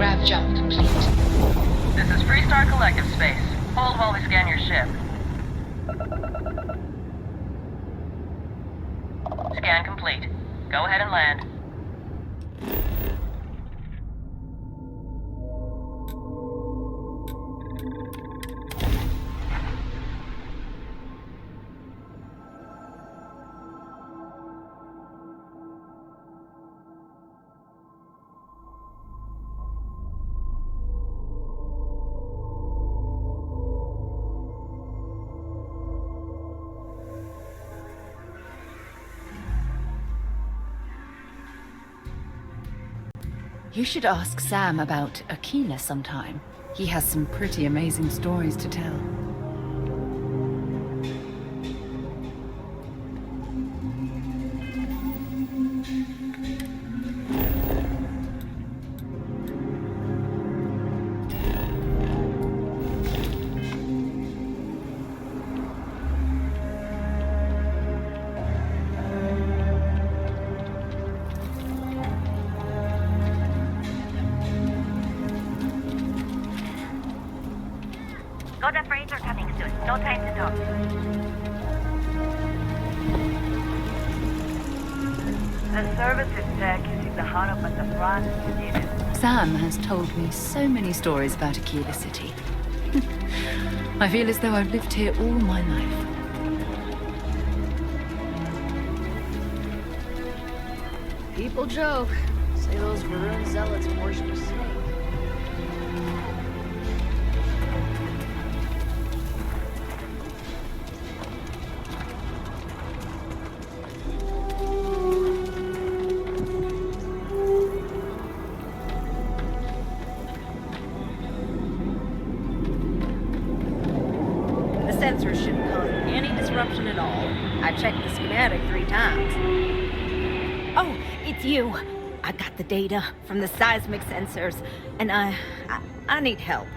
Grav jump complete. This is Freestar Collective Space. Hold while we scan your ship. Scan complete. Go ahead and land. You should ask Sam about Aquila sometime. He has some pretty amazing stories to tell. Got a freighter coming soon. No time to talk. The services tech is in the hut up at the front. You need it. Sam has told me so many stories about Aquila City. I feel as though I've lived here all my life. People joke. Say those Varun zealots worship a snake. The sensors shouldn't cause any disruption at all. I checked the schematic 3 times. Oh, it's you. I got the data from the seismic sensors, and I need help.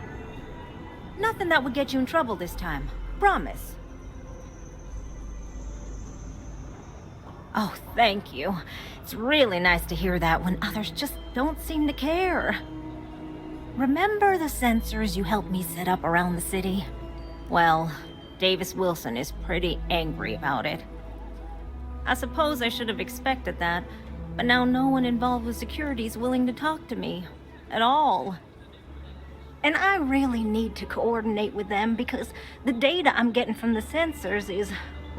Nothing that would get you in trouble this time. Promise. Oh, thank you. It's really nice to hear that when others just don't seem to care. Remember the sensors you helped me set up around the city? Well, Davis Wilson is pretty angry about it. I suppose I should have expected that, but now no one involved with security is willing to talk to me. At all. And I really need to coordinate with them because the data I'm getting from the sensors is,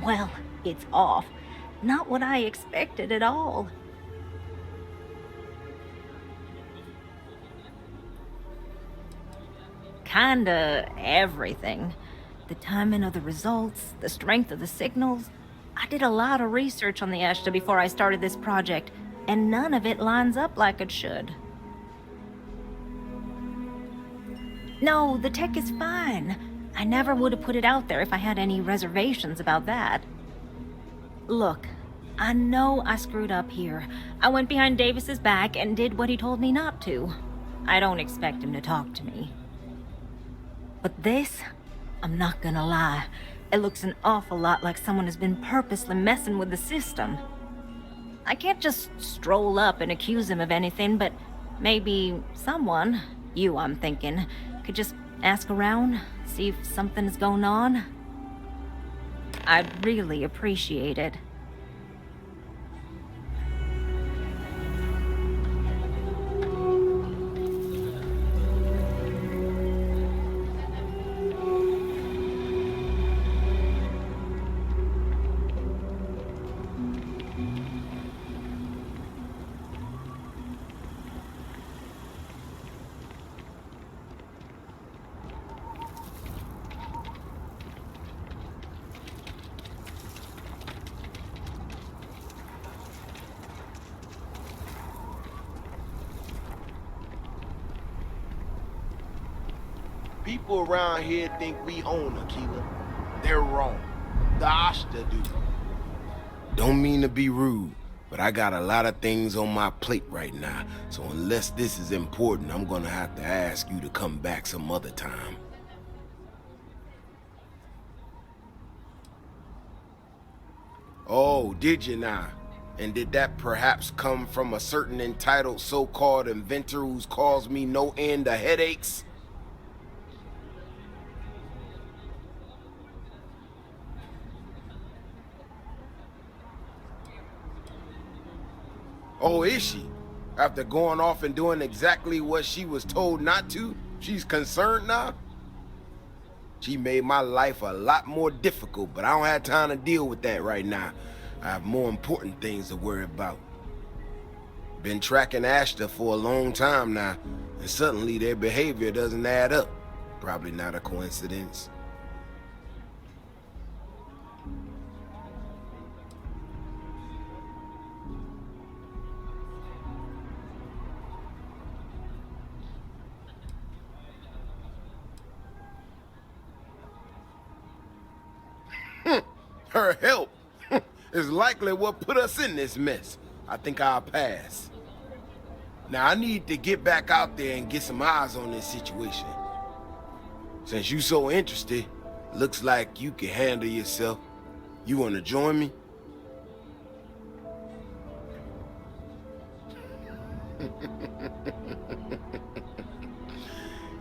well, it's off. Not what I expected at all. Kinda everything. The timing of the results, the strength of the signals. I did a lot of research on the Ashta before I started this project, and none of it lines up like it should. No, the tech is fine. I never would have put it out there if I had any reservations about that. Look, I know I screwed up here. I went behind Davis's back and did what he told me not to. I don't expect him to talk to me. But this, I'm not gonna lie, it looks an awful lot like someone has been purposely messing with the system. I can't just stroll up and accuse him of anything, but maybe someone, you I'm thinking, could just ask around, see if something's going on. I'd really appreciate it. People around here think we own Aquila. They're wrong. The Ashta do. Don't mean to be rude, but I got a lot of things on my plate right now, so unless this is important, I'm gonna have to ask you to come back some other time. Oh, did you now? And did that perhaps come from a certain entitled so-called inventor who's caused me no end of headaches? Oh, is she? After going off and doing exactly what she was told not to, she's concerned now? She made my life a lot more difficult, but I don't have time to deal with that right now. I have more important things to worry about. Been tracking Ashton for a long time now, and suddenly their behavior doesn't add up. Probably not a coincidence. Her help is likely what put us in this mess. I think I'll pass. Now I need to get back out there and get some eyes on this situation. Since you so interested, looks like you can handle yourself. You wanna join me?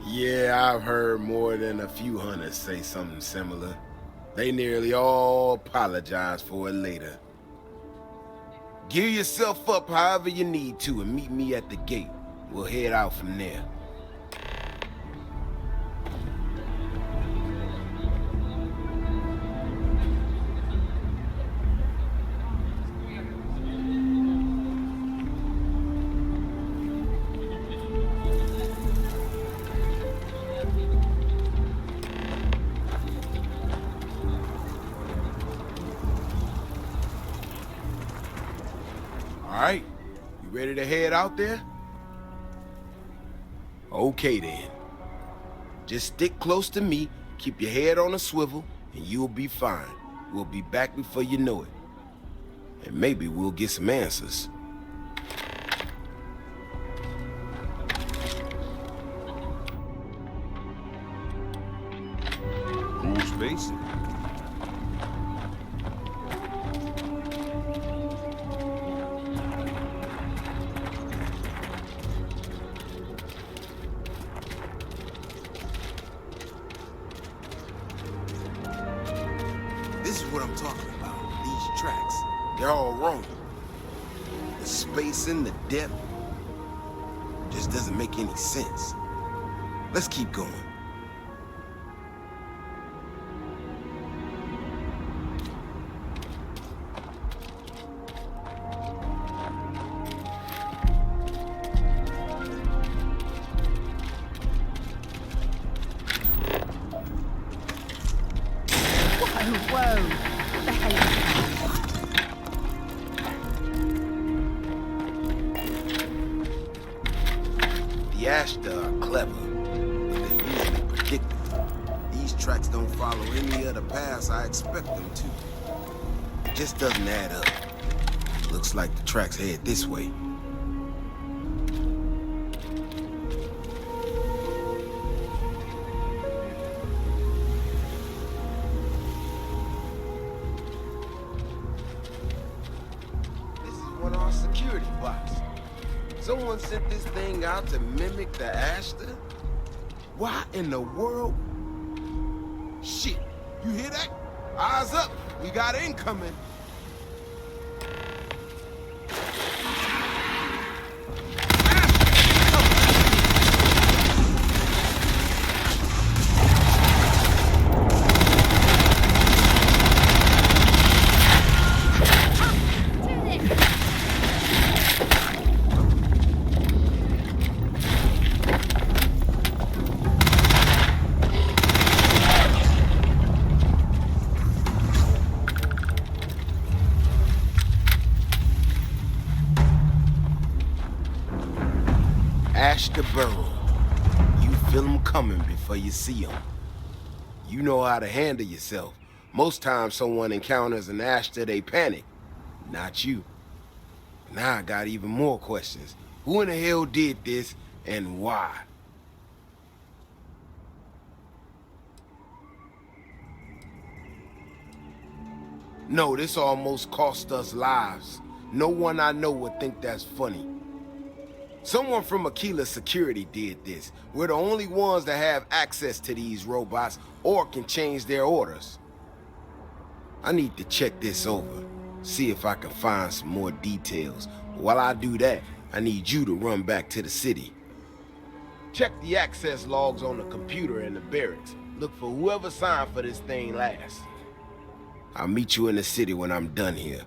Yeah, I've heard more than a few hunters say something similar. They nearly all apologize for it later. Gear yourself up however you need to and meet me at the gate. We'll head out from there. All right, you ready to head out there? Okay then. Just stick close to me, keep your head on a swivel, and you'll be fine. We'll be back before you know it. And maybe we'll get some answers. Cool space. This is what I'm talking about. These tracks, they're all wrong. The spacing, the depth, just doesn't make any sense. Let's keep going. Whoa! What the hell is The Ashta are clever, but they're usually predictable. These tracks don't follow any other paths I expect them to. It just doesn't add up. Looks like the tracks head this way. Our security box. Someone sent this thing out to mimic the Ashta? Why in the world? Shit, you hear that? Eyes up, we got incoming. Ashta Burrow. You feel them coming before you see them. You know how to handle yourself. Most times someone encounters an Ashta, they panic. Not you. Now I got even more questions. Who in the hell did this, and why? No, this almost cost us lives. No one I know would think that's funny. Someone from Aquila Security did this. We're the only ones that have access to these robots or can change their orders. I need to check this over, see if I can find some more details. While I do that, I need you to run back to the city. Check the access logs on the computer in the barracks. Look for whoever signed for this thing last. I'll meet you in the city when I'm done here.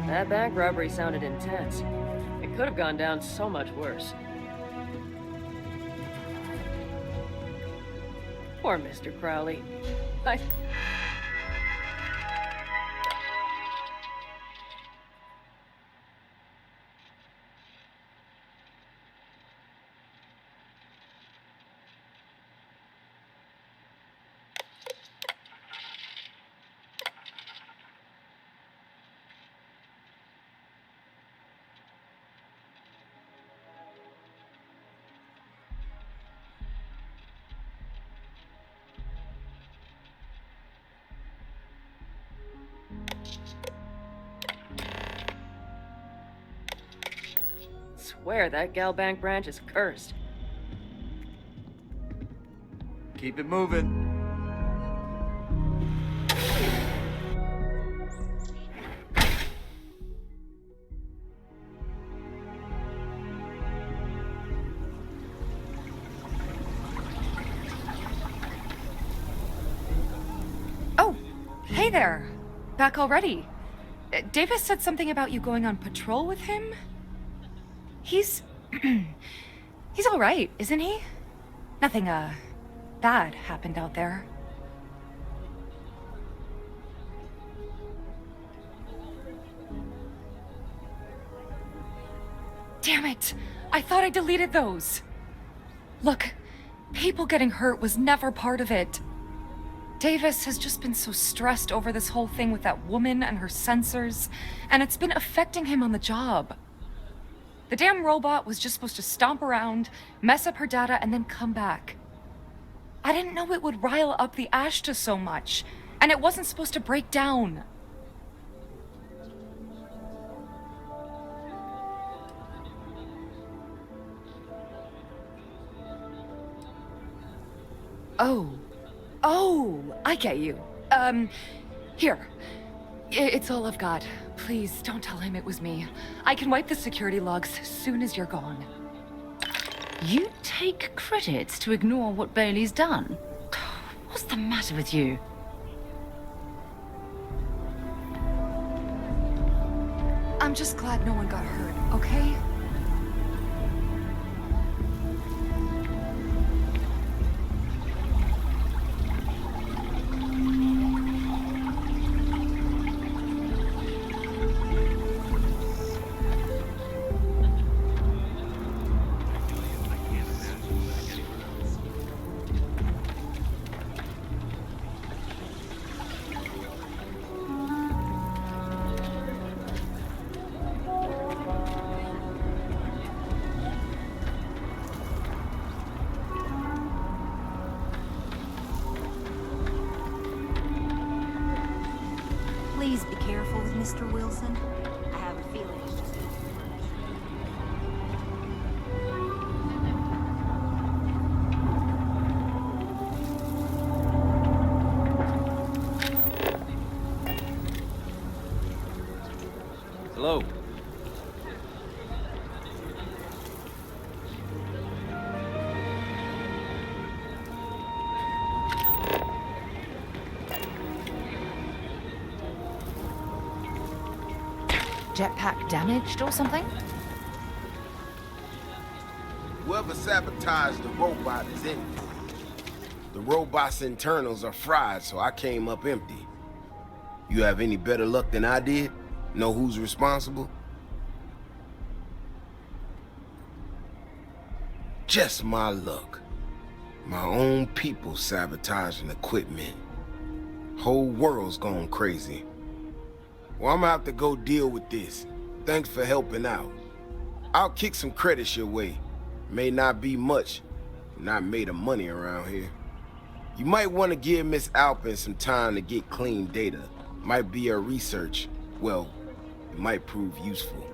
That bank robbery sounded intense. It could have gone down so much worse. Poor Mr. Crowley. Swear that Galbank branch is cursed. Keep it moving. Oh, hey there. Back already. Davis said something about you going on patrol with him? He's all right, isn't he? Nothing, bad happened out there. Damn it! I thought I deleted those! Look, people getting hurt was never part of it. Davis has just been so stressed over this whole thing with that woman and her sensors, and it's been affecting him on the job. The damn robot was just supposed to stomp around, mess up her data, and then come back. I didn't know it would rile up the Ashta so much, and it wasn't supposed to break down. Oh, I get you. Here. It's all I've got. Please, don't tell him it was me. I can wipe the security logs as soon as you're gone. You take credits to ignore what Bailey's done? What's the matter with you? I'm just glad no one got hurt, okay? Please be careful with Mr. Wilson. I have a feeling it's just... Hello. Jetpack damaged or something? Whoever sabotaged the robot is empty. The robot's internals are fried, so I came up empty. You have any better luck than I did? Know who's responsible? Just my luck. My own people sabotaging equipment. Whole world's gone crazy. Well, I'm gonna have to go deal with this. Thanks for helping out. I'll kick some credits your way. May not be much. Not made of money around here. You might want to give Miss Alpin some time to get clean data. Might be her research. Well, it might prove useful.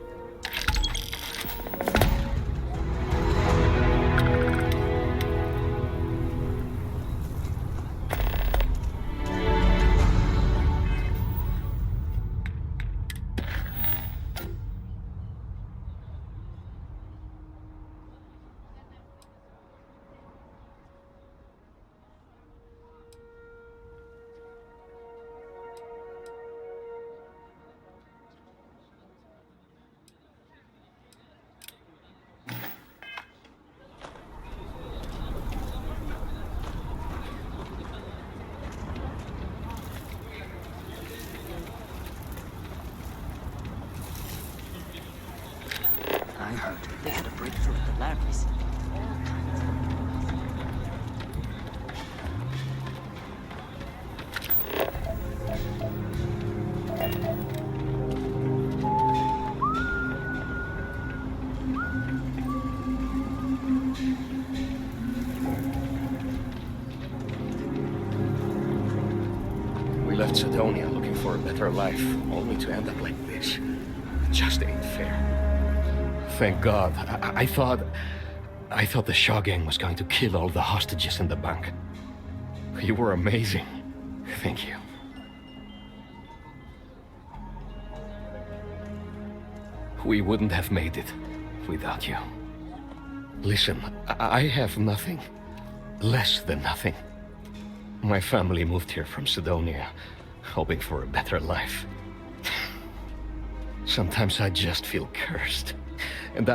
I heard they had a breakthrough at the lab recently. We left Sidonia looking for a better life, only to end up like this. It just ain't fair. Thank God. I thought the Shaw gang was going to kill all the hostages in the bank. You were amazing. Thank you. We wouldn't have made it without you. Listen, I have nothing. Less than nothing. My family moved here from Sidonia, hoping for a better life. Sometimes I just feel cursed. And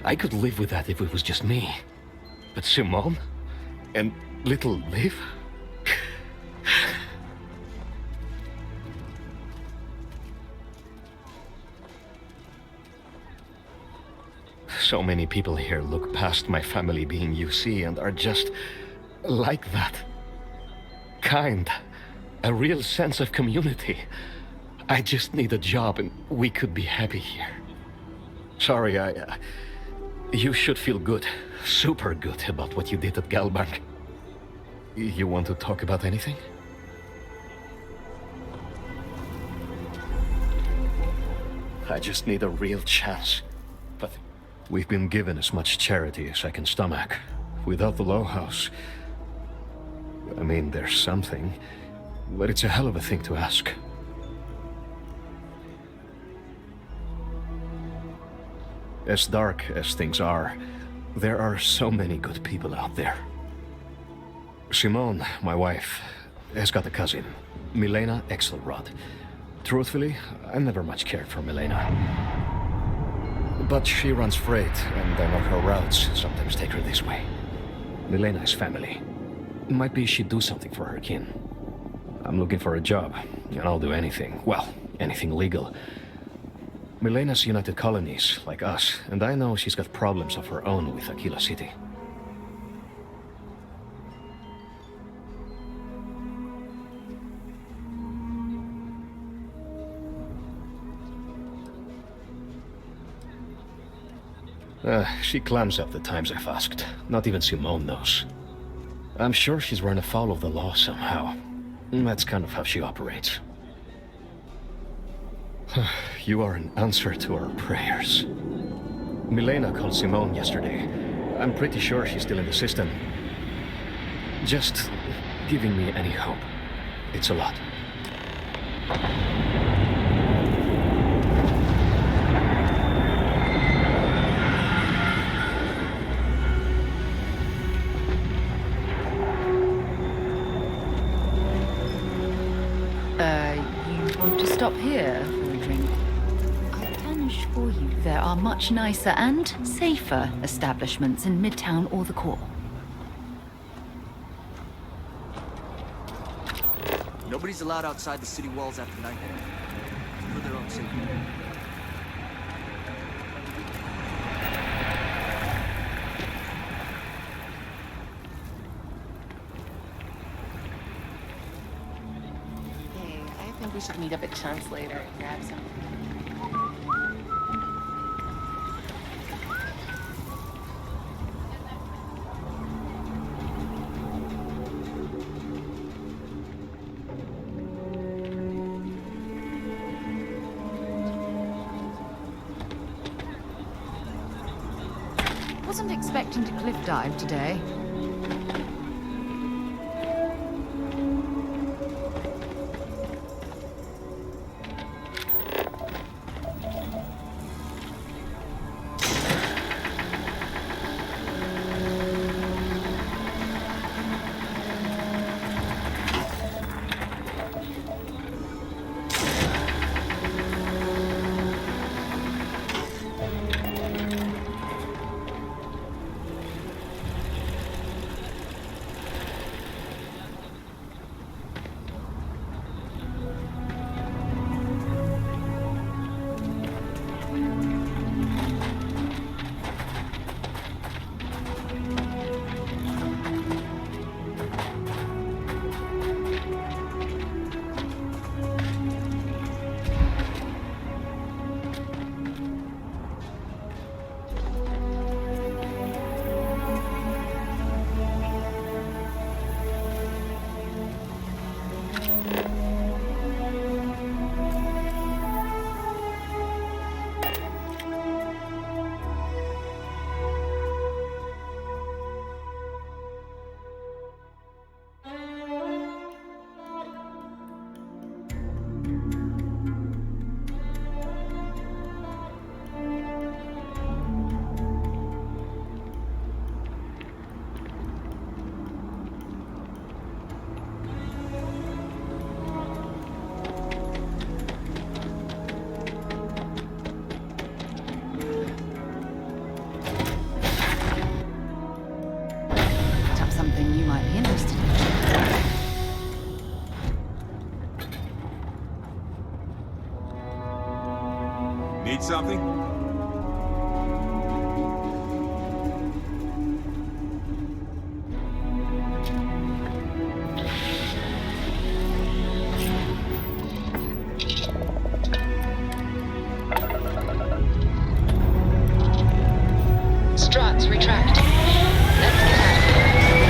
I could live with that if it was just me. But Simone and little Liv? So many people here look past my family being UC and are just like that. Kind. A real sense of community. I just need a job and we could be happy here. Sorry, you should feel good. Super good about what you did at Galbank. You want to talk about anything? I just need a real chance. But we've been given as much charity as I can stomach. Without the Low House, I mean, there's something, but it's a hell of a thing to ask. As dark as things are, there are so many good people out there. Simone, my wife, has got a cousin, Milena Axelrod. Truthfully, I never much cared for Milena. But she runs freight, and I know her routes sometimes take her this way. Milena is family. Might be she'd do something for her kin. I'm looking for a job, and I'll do anything. Well, anything legal. Milena's United Colonies, like us, and I know she's got problems of her own with Aquila City. She clams up the times I've asked. Not even Simone knows. I'm sure she's run afoul of the law somehow. That's kind of how she operates. You are an answer to our prayers. Milena called Simone yesterday. I'm pretty sure she's still in the system. Just giving me any hope. It's a lot. You want to stop here for a drink? I can assure you there are much nicer and safer establishments in Midtown or the core. Nobody's allowed outside the city walls after nightfall. For their own safety. I think we should meet up at Chunk's later and grab something. Wasn't expecting to cliff dive today. Something you might be interested in. Need something? Struts retract. Let's get out of here.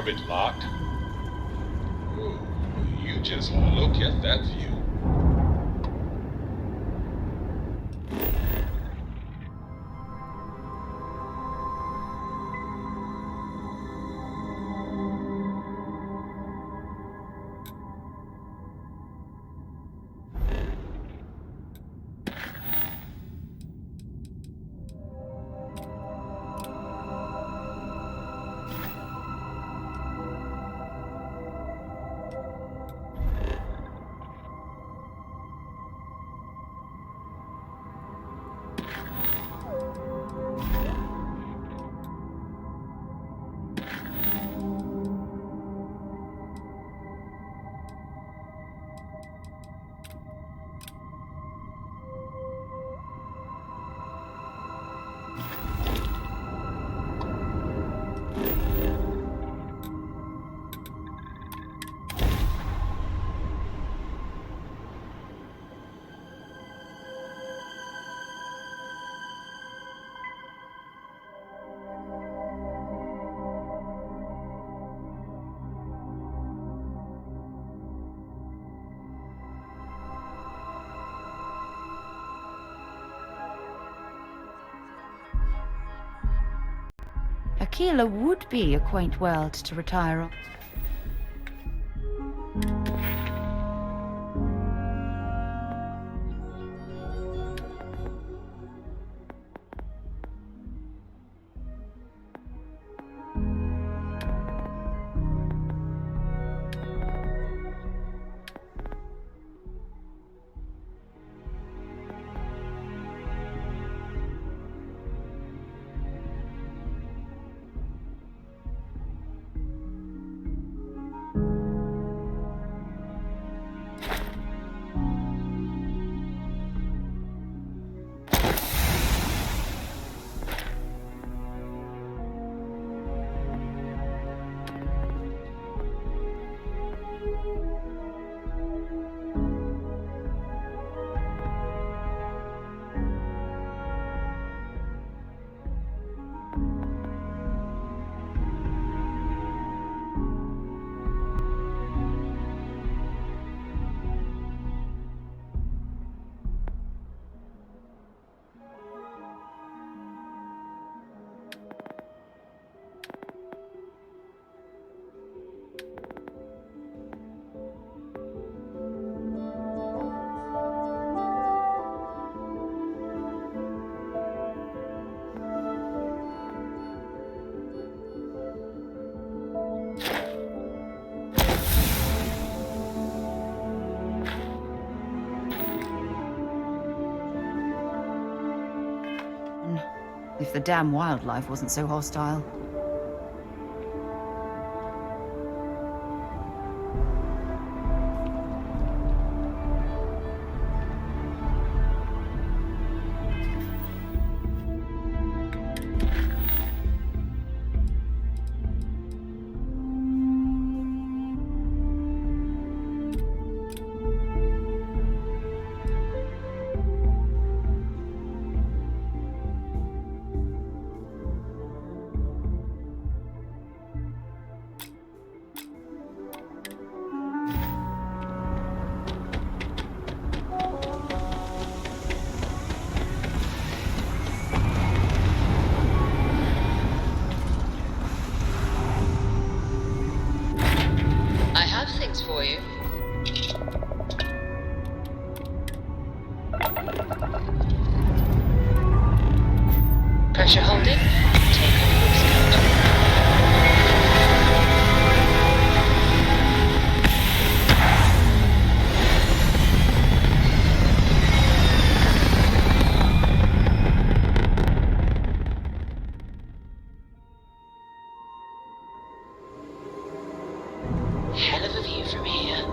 of it locked? Ooh, you just look at that view. Aquila would be a quaint world to retire on. If the damn wildlife wasn't so hostile. I have things for you. Pressure holding. Take a postcode. Hell of a view from here.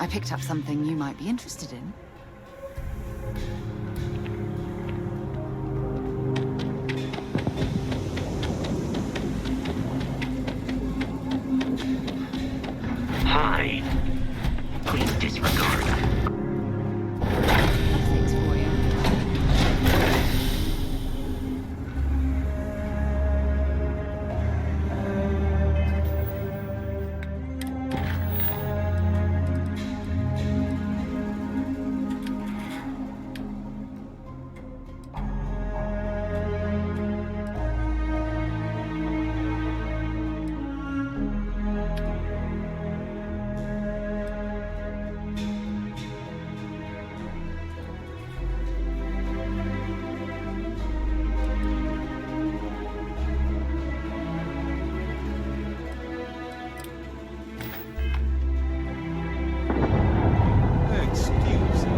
I picked up something you might be interested in. Hi. Please disregard. Thanks for you. Excuse me.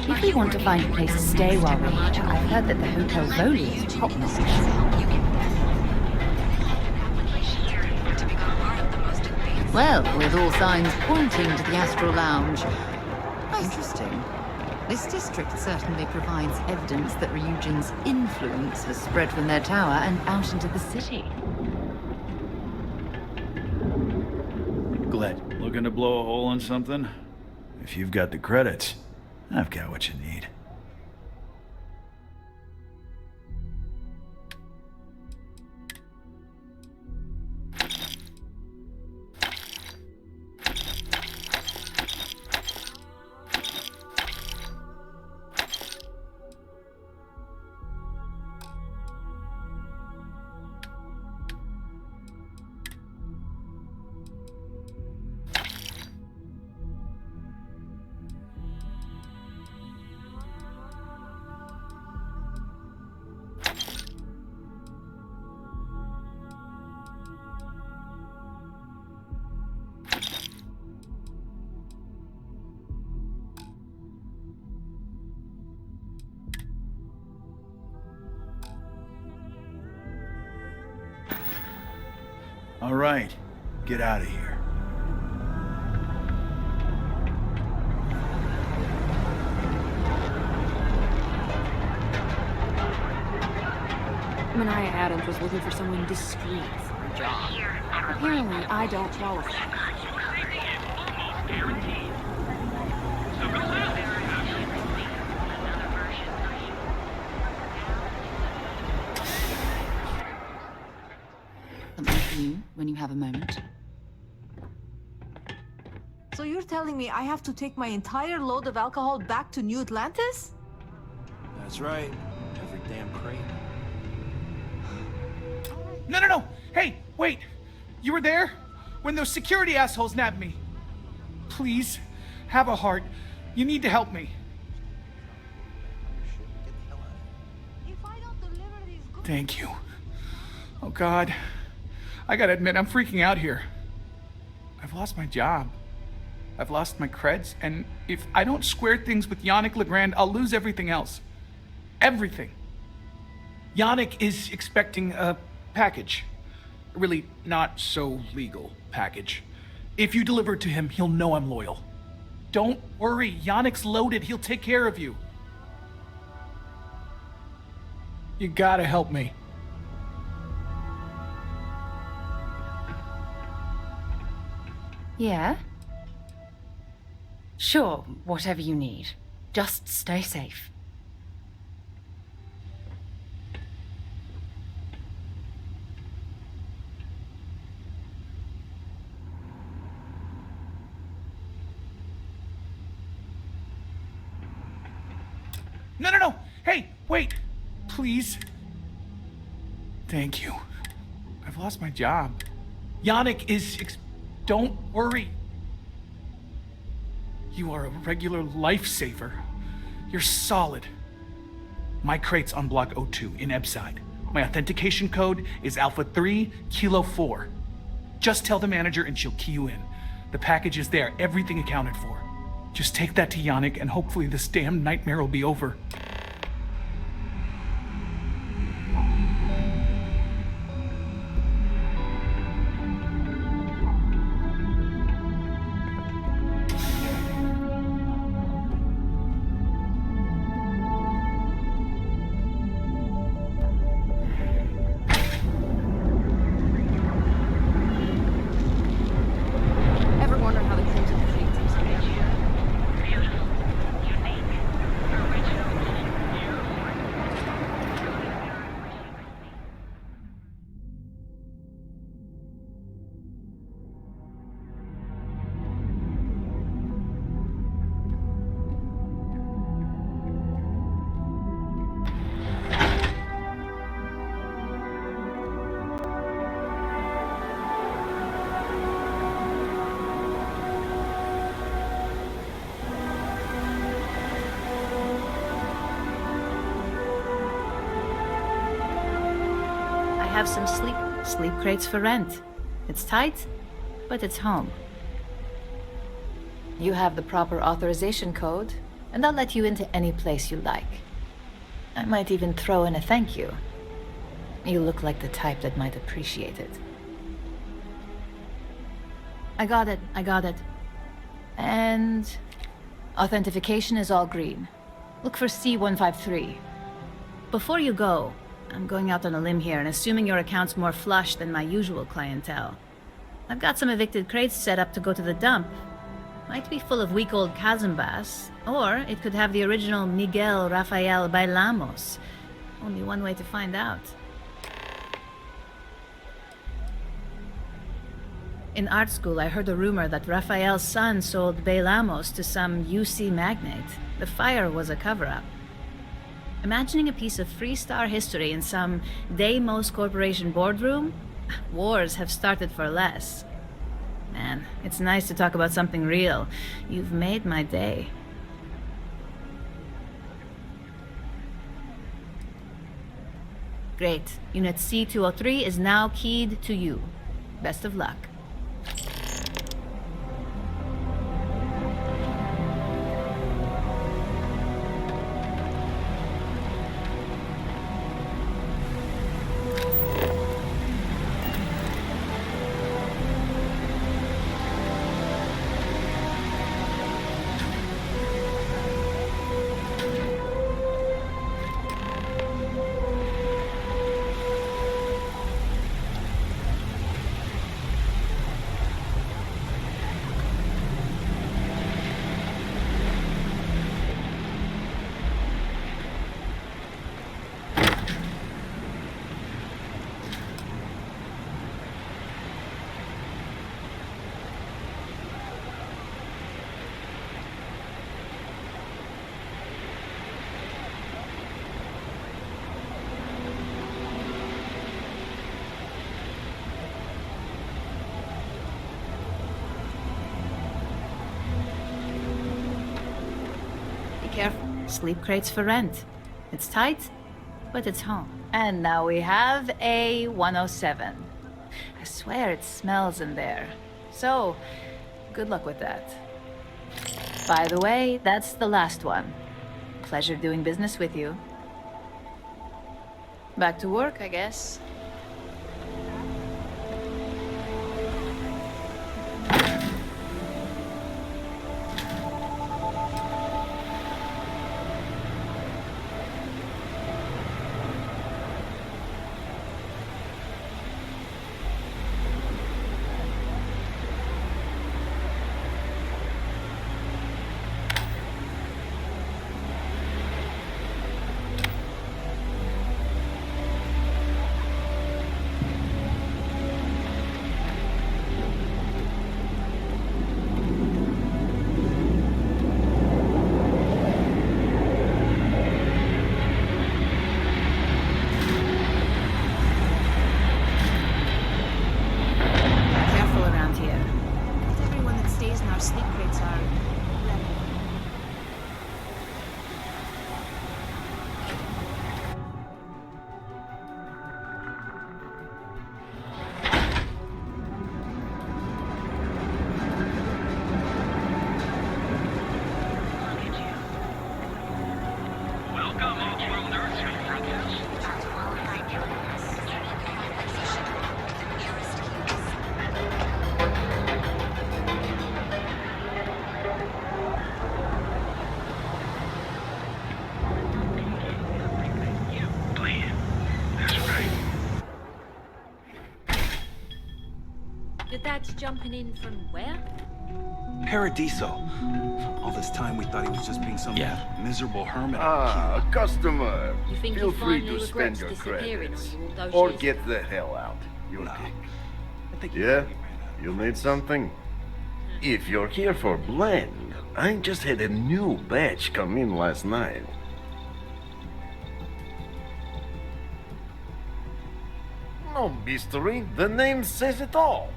If we want to find a place to stay while we're here, I've heard that the Hotel Voli is top-notch. Well, with all signs pointing to the Astral Lounge. Interesting. This district certainly provides evidence that Ryujin's influence has spread from their tower and out into the city. Glad. Looking to blow a hole in something? If you've got the credits, I've got what you need. All right, get out of here. Manaya Adams was looking for someone discreet for a job. Apparently, I don't qualify. Something for you when you have a moment. So you're telling me I have to take my entire load of alcohol back to New Atlantis? That's right. Every damn crate. No! Hey, wait! You were there? When those security assholes nabbed me. Please, have a heart. You need to help me. Thank you. Oh God. I gotta admit, I'm freaking out here. I've lost my job. I've lost my creds, and if I don't square things with Yannick Legrand, I'll lose everything else. Everything. Yannick is expecting a package. A really not so legal package. If you deliver it to him, he'll know I'm loyal. Don't worry, Yannick's loaded. He'll take care of you. You gotta help me. Yeah? Sure, whatever you need. Just stay safe. No. Hey, wait. Please. Thank you. I've lost my job. Yannick is... Don't worry. You are a regular lifesaver. You're solid. My crate's on Block 02 in Ebside. My authentication code is Alpha 3 Kilo 4. Just tell the manager and she'll key you in. The package is there, everything accounted for. Just take that to Yannick and hopefully this damn nightmare will be over. Ever wonder how the Crimson Fleet was made? I have some sleep crates for rent. It's tight, but it's home. You have the proper authorization code, and I'll let you into any place you like. I might even throw in a thank you. You look like the type that might appreciate it. I got it. And authentication is all green. Look for C153. Before you go, I'm going out on a limb here and assuming your account's more flush than my usual clientele. I've got some evicted crates set up to go to the dump. Might be full of week old Cazimbas, or it could have the original Miguel Rafael Bailamos. Only one way to find out. In art school, I heard a rumor that Rafael's son sold Bailamos to some UC magnate. The fire was a cover-up. Imagining a piece of Freestar history in some Deimos Corporation boardroom? Wars have started for less. Man, it's nice to talk about something real. You've made my day. Great. Unit C203 is now keyed to you. Best of luck. Careful. Sleep crates for rent. It's tight, but it's home. And now we have a 107. I swear it smells in there. So, good luck with that. By the way, that's the last one. Pleasure doing business with you. Back to work, I guess. Your dad's jumping in from where? Paradiso. All this time we thought he was just being some miserable hermit. Ah, a customer. You think Feel he free finally to spend regrets your disappearing credits. on you all those Or years? get the hell out. You're kicked. Yeah? You need something? If you're here for blend, I just had a new batch come in last night. No mystery, the name says it all.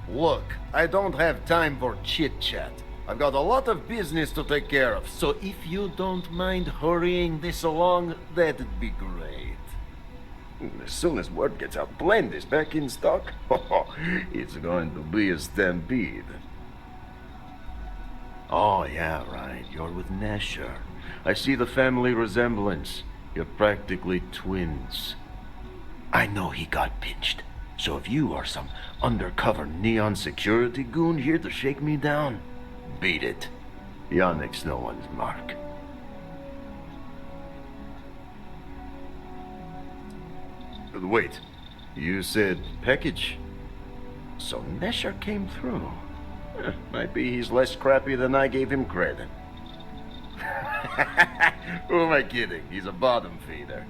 Look, I don't have time for chit-chat. I've got a lot of business to take care of, so if you don't mind hurrying this along, that'd be great. As soon as word gets out, Blend is back in stock. It's going to be a stampede. Oh, yeah, right. You're with Nesher. I see the family resemblance. You're practically twins. I know he got pinched. So if you are some undercover neon security goon here to shake me down, beat it. Yannick's no one's mark. Wait, you said package? So Nesher came through. Might be he's less crappy than I gave him credit. Who am I kidding? He's a bottom feeder.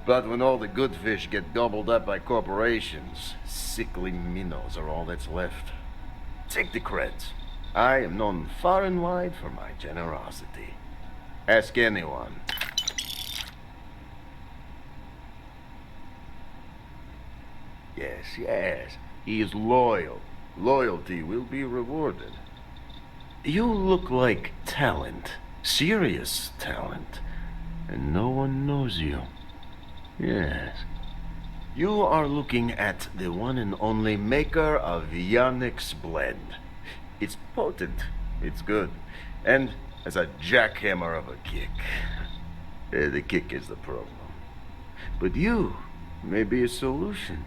But when all the good fish get gobbled up by corporations, sickly minnows are all that's left. Take the creds. I am known far and wide for my generosity. Ask anyone. Yes. He is loyal. Loyalty will be rewarded. You look like talent. Serious talent. And no one knows you. Yes. You are looking at the one and only maker of Yannick's blend. It's potent. It's good. And as a jackhammer of a kick. The kick is the problem. But you may be a solution.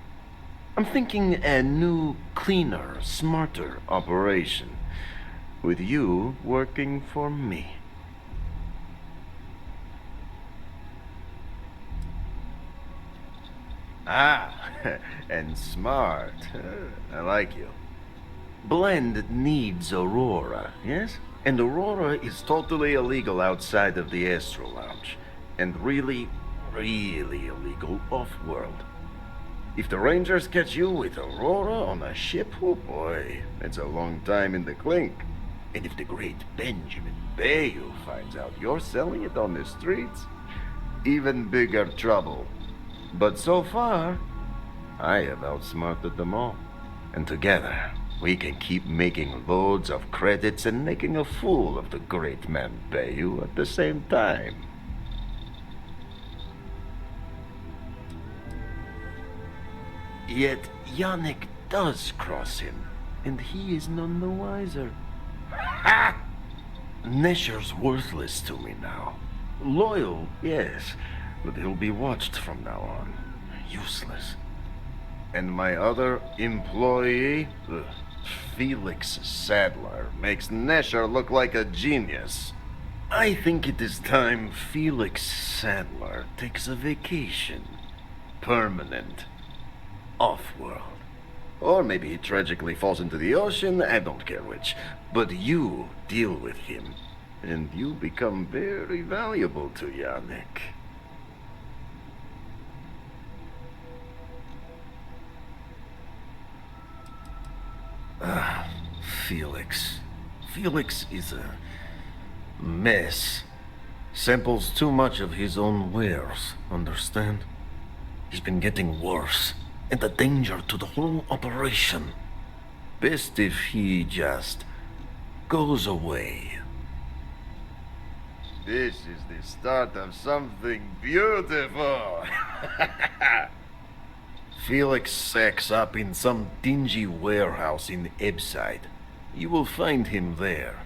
I'm thinking a new, cleaner, smarter operation. With you working for me. Ah, and smart. I like you. Blend needs Aurora, yes? And Aurora is totally illegal outside of the Astro Lounge. And really, really illegal off-world. If the Rangers catch you with Aurora on a ship, oh boy, that's a long time in the clink. And if the great Benjamin Bayou finds out you're selling it on the streets, even bigger trouble. But so far, I have outsmarted them all. And together, we can keep making loads of credits and making a fool of the great man Bayou at the same time. Yet Yannick does cross him, and he is none the wiser. Ha! Nesher's worthless to me now. Loyal, yes, but he'll be watched from now on. Useless. And my other employee, Felix Sadler, makes Nesher look like a genius. I think it is time Felix Sadler takes a vacation. Permanent. Off-world. Or maybe he tragically falls into the ocean, I don't care which. But you deal with him, and you become very valuable to Yannick. Felix. Felix is a mess. Samples too much of his own wares, understand? He's been getting worse, and a danger to the whole operation. Best if he just goes away. This is the start of something beautiful. Felix sacks up in some dingy warehouse in Ebside. You will find him there,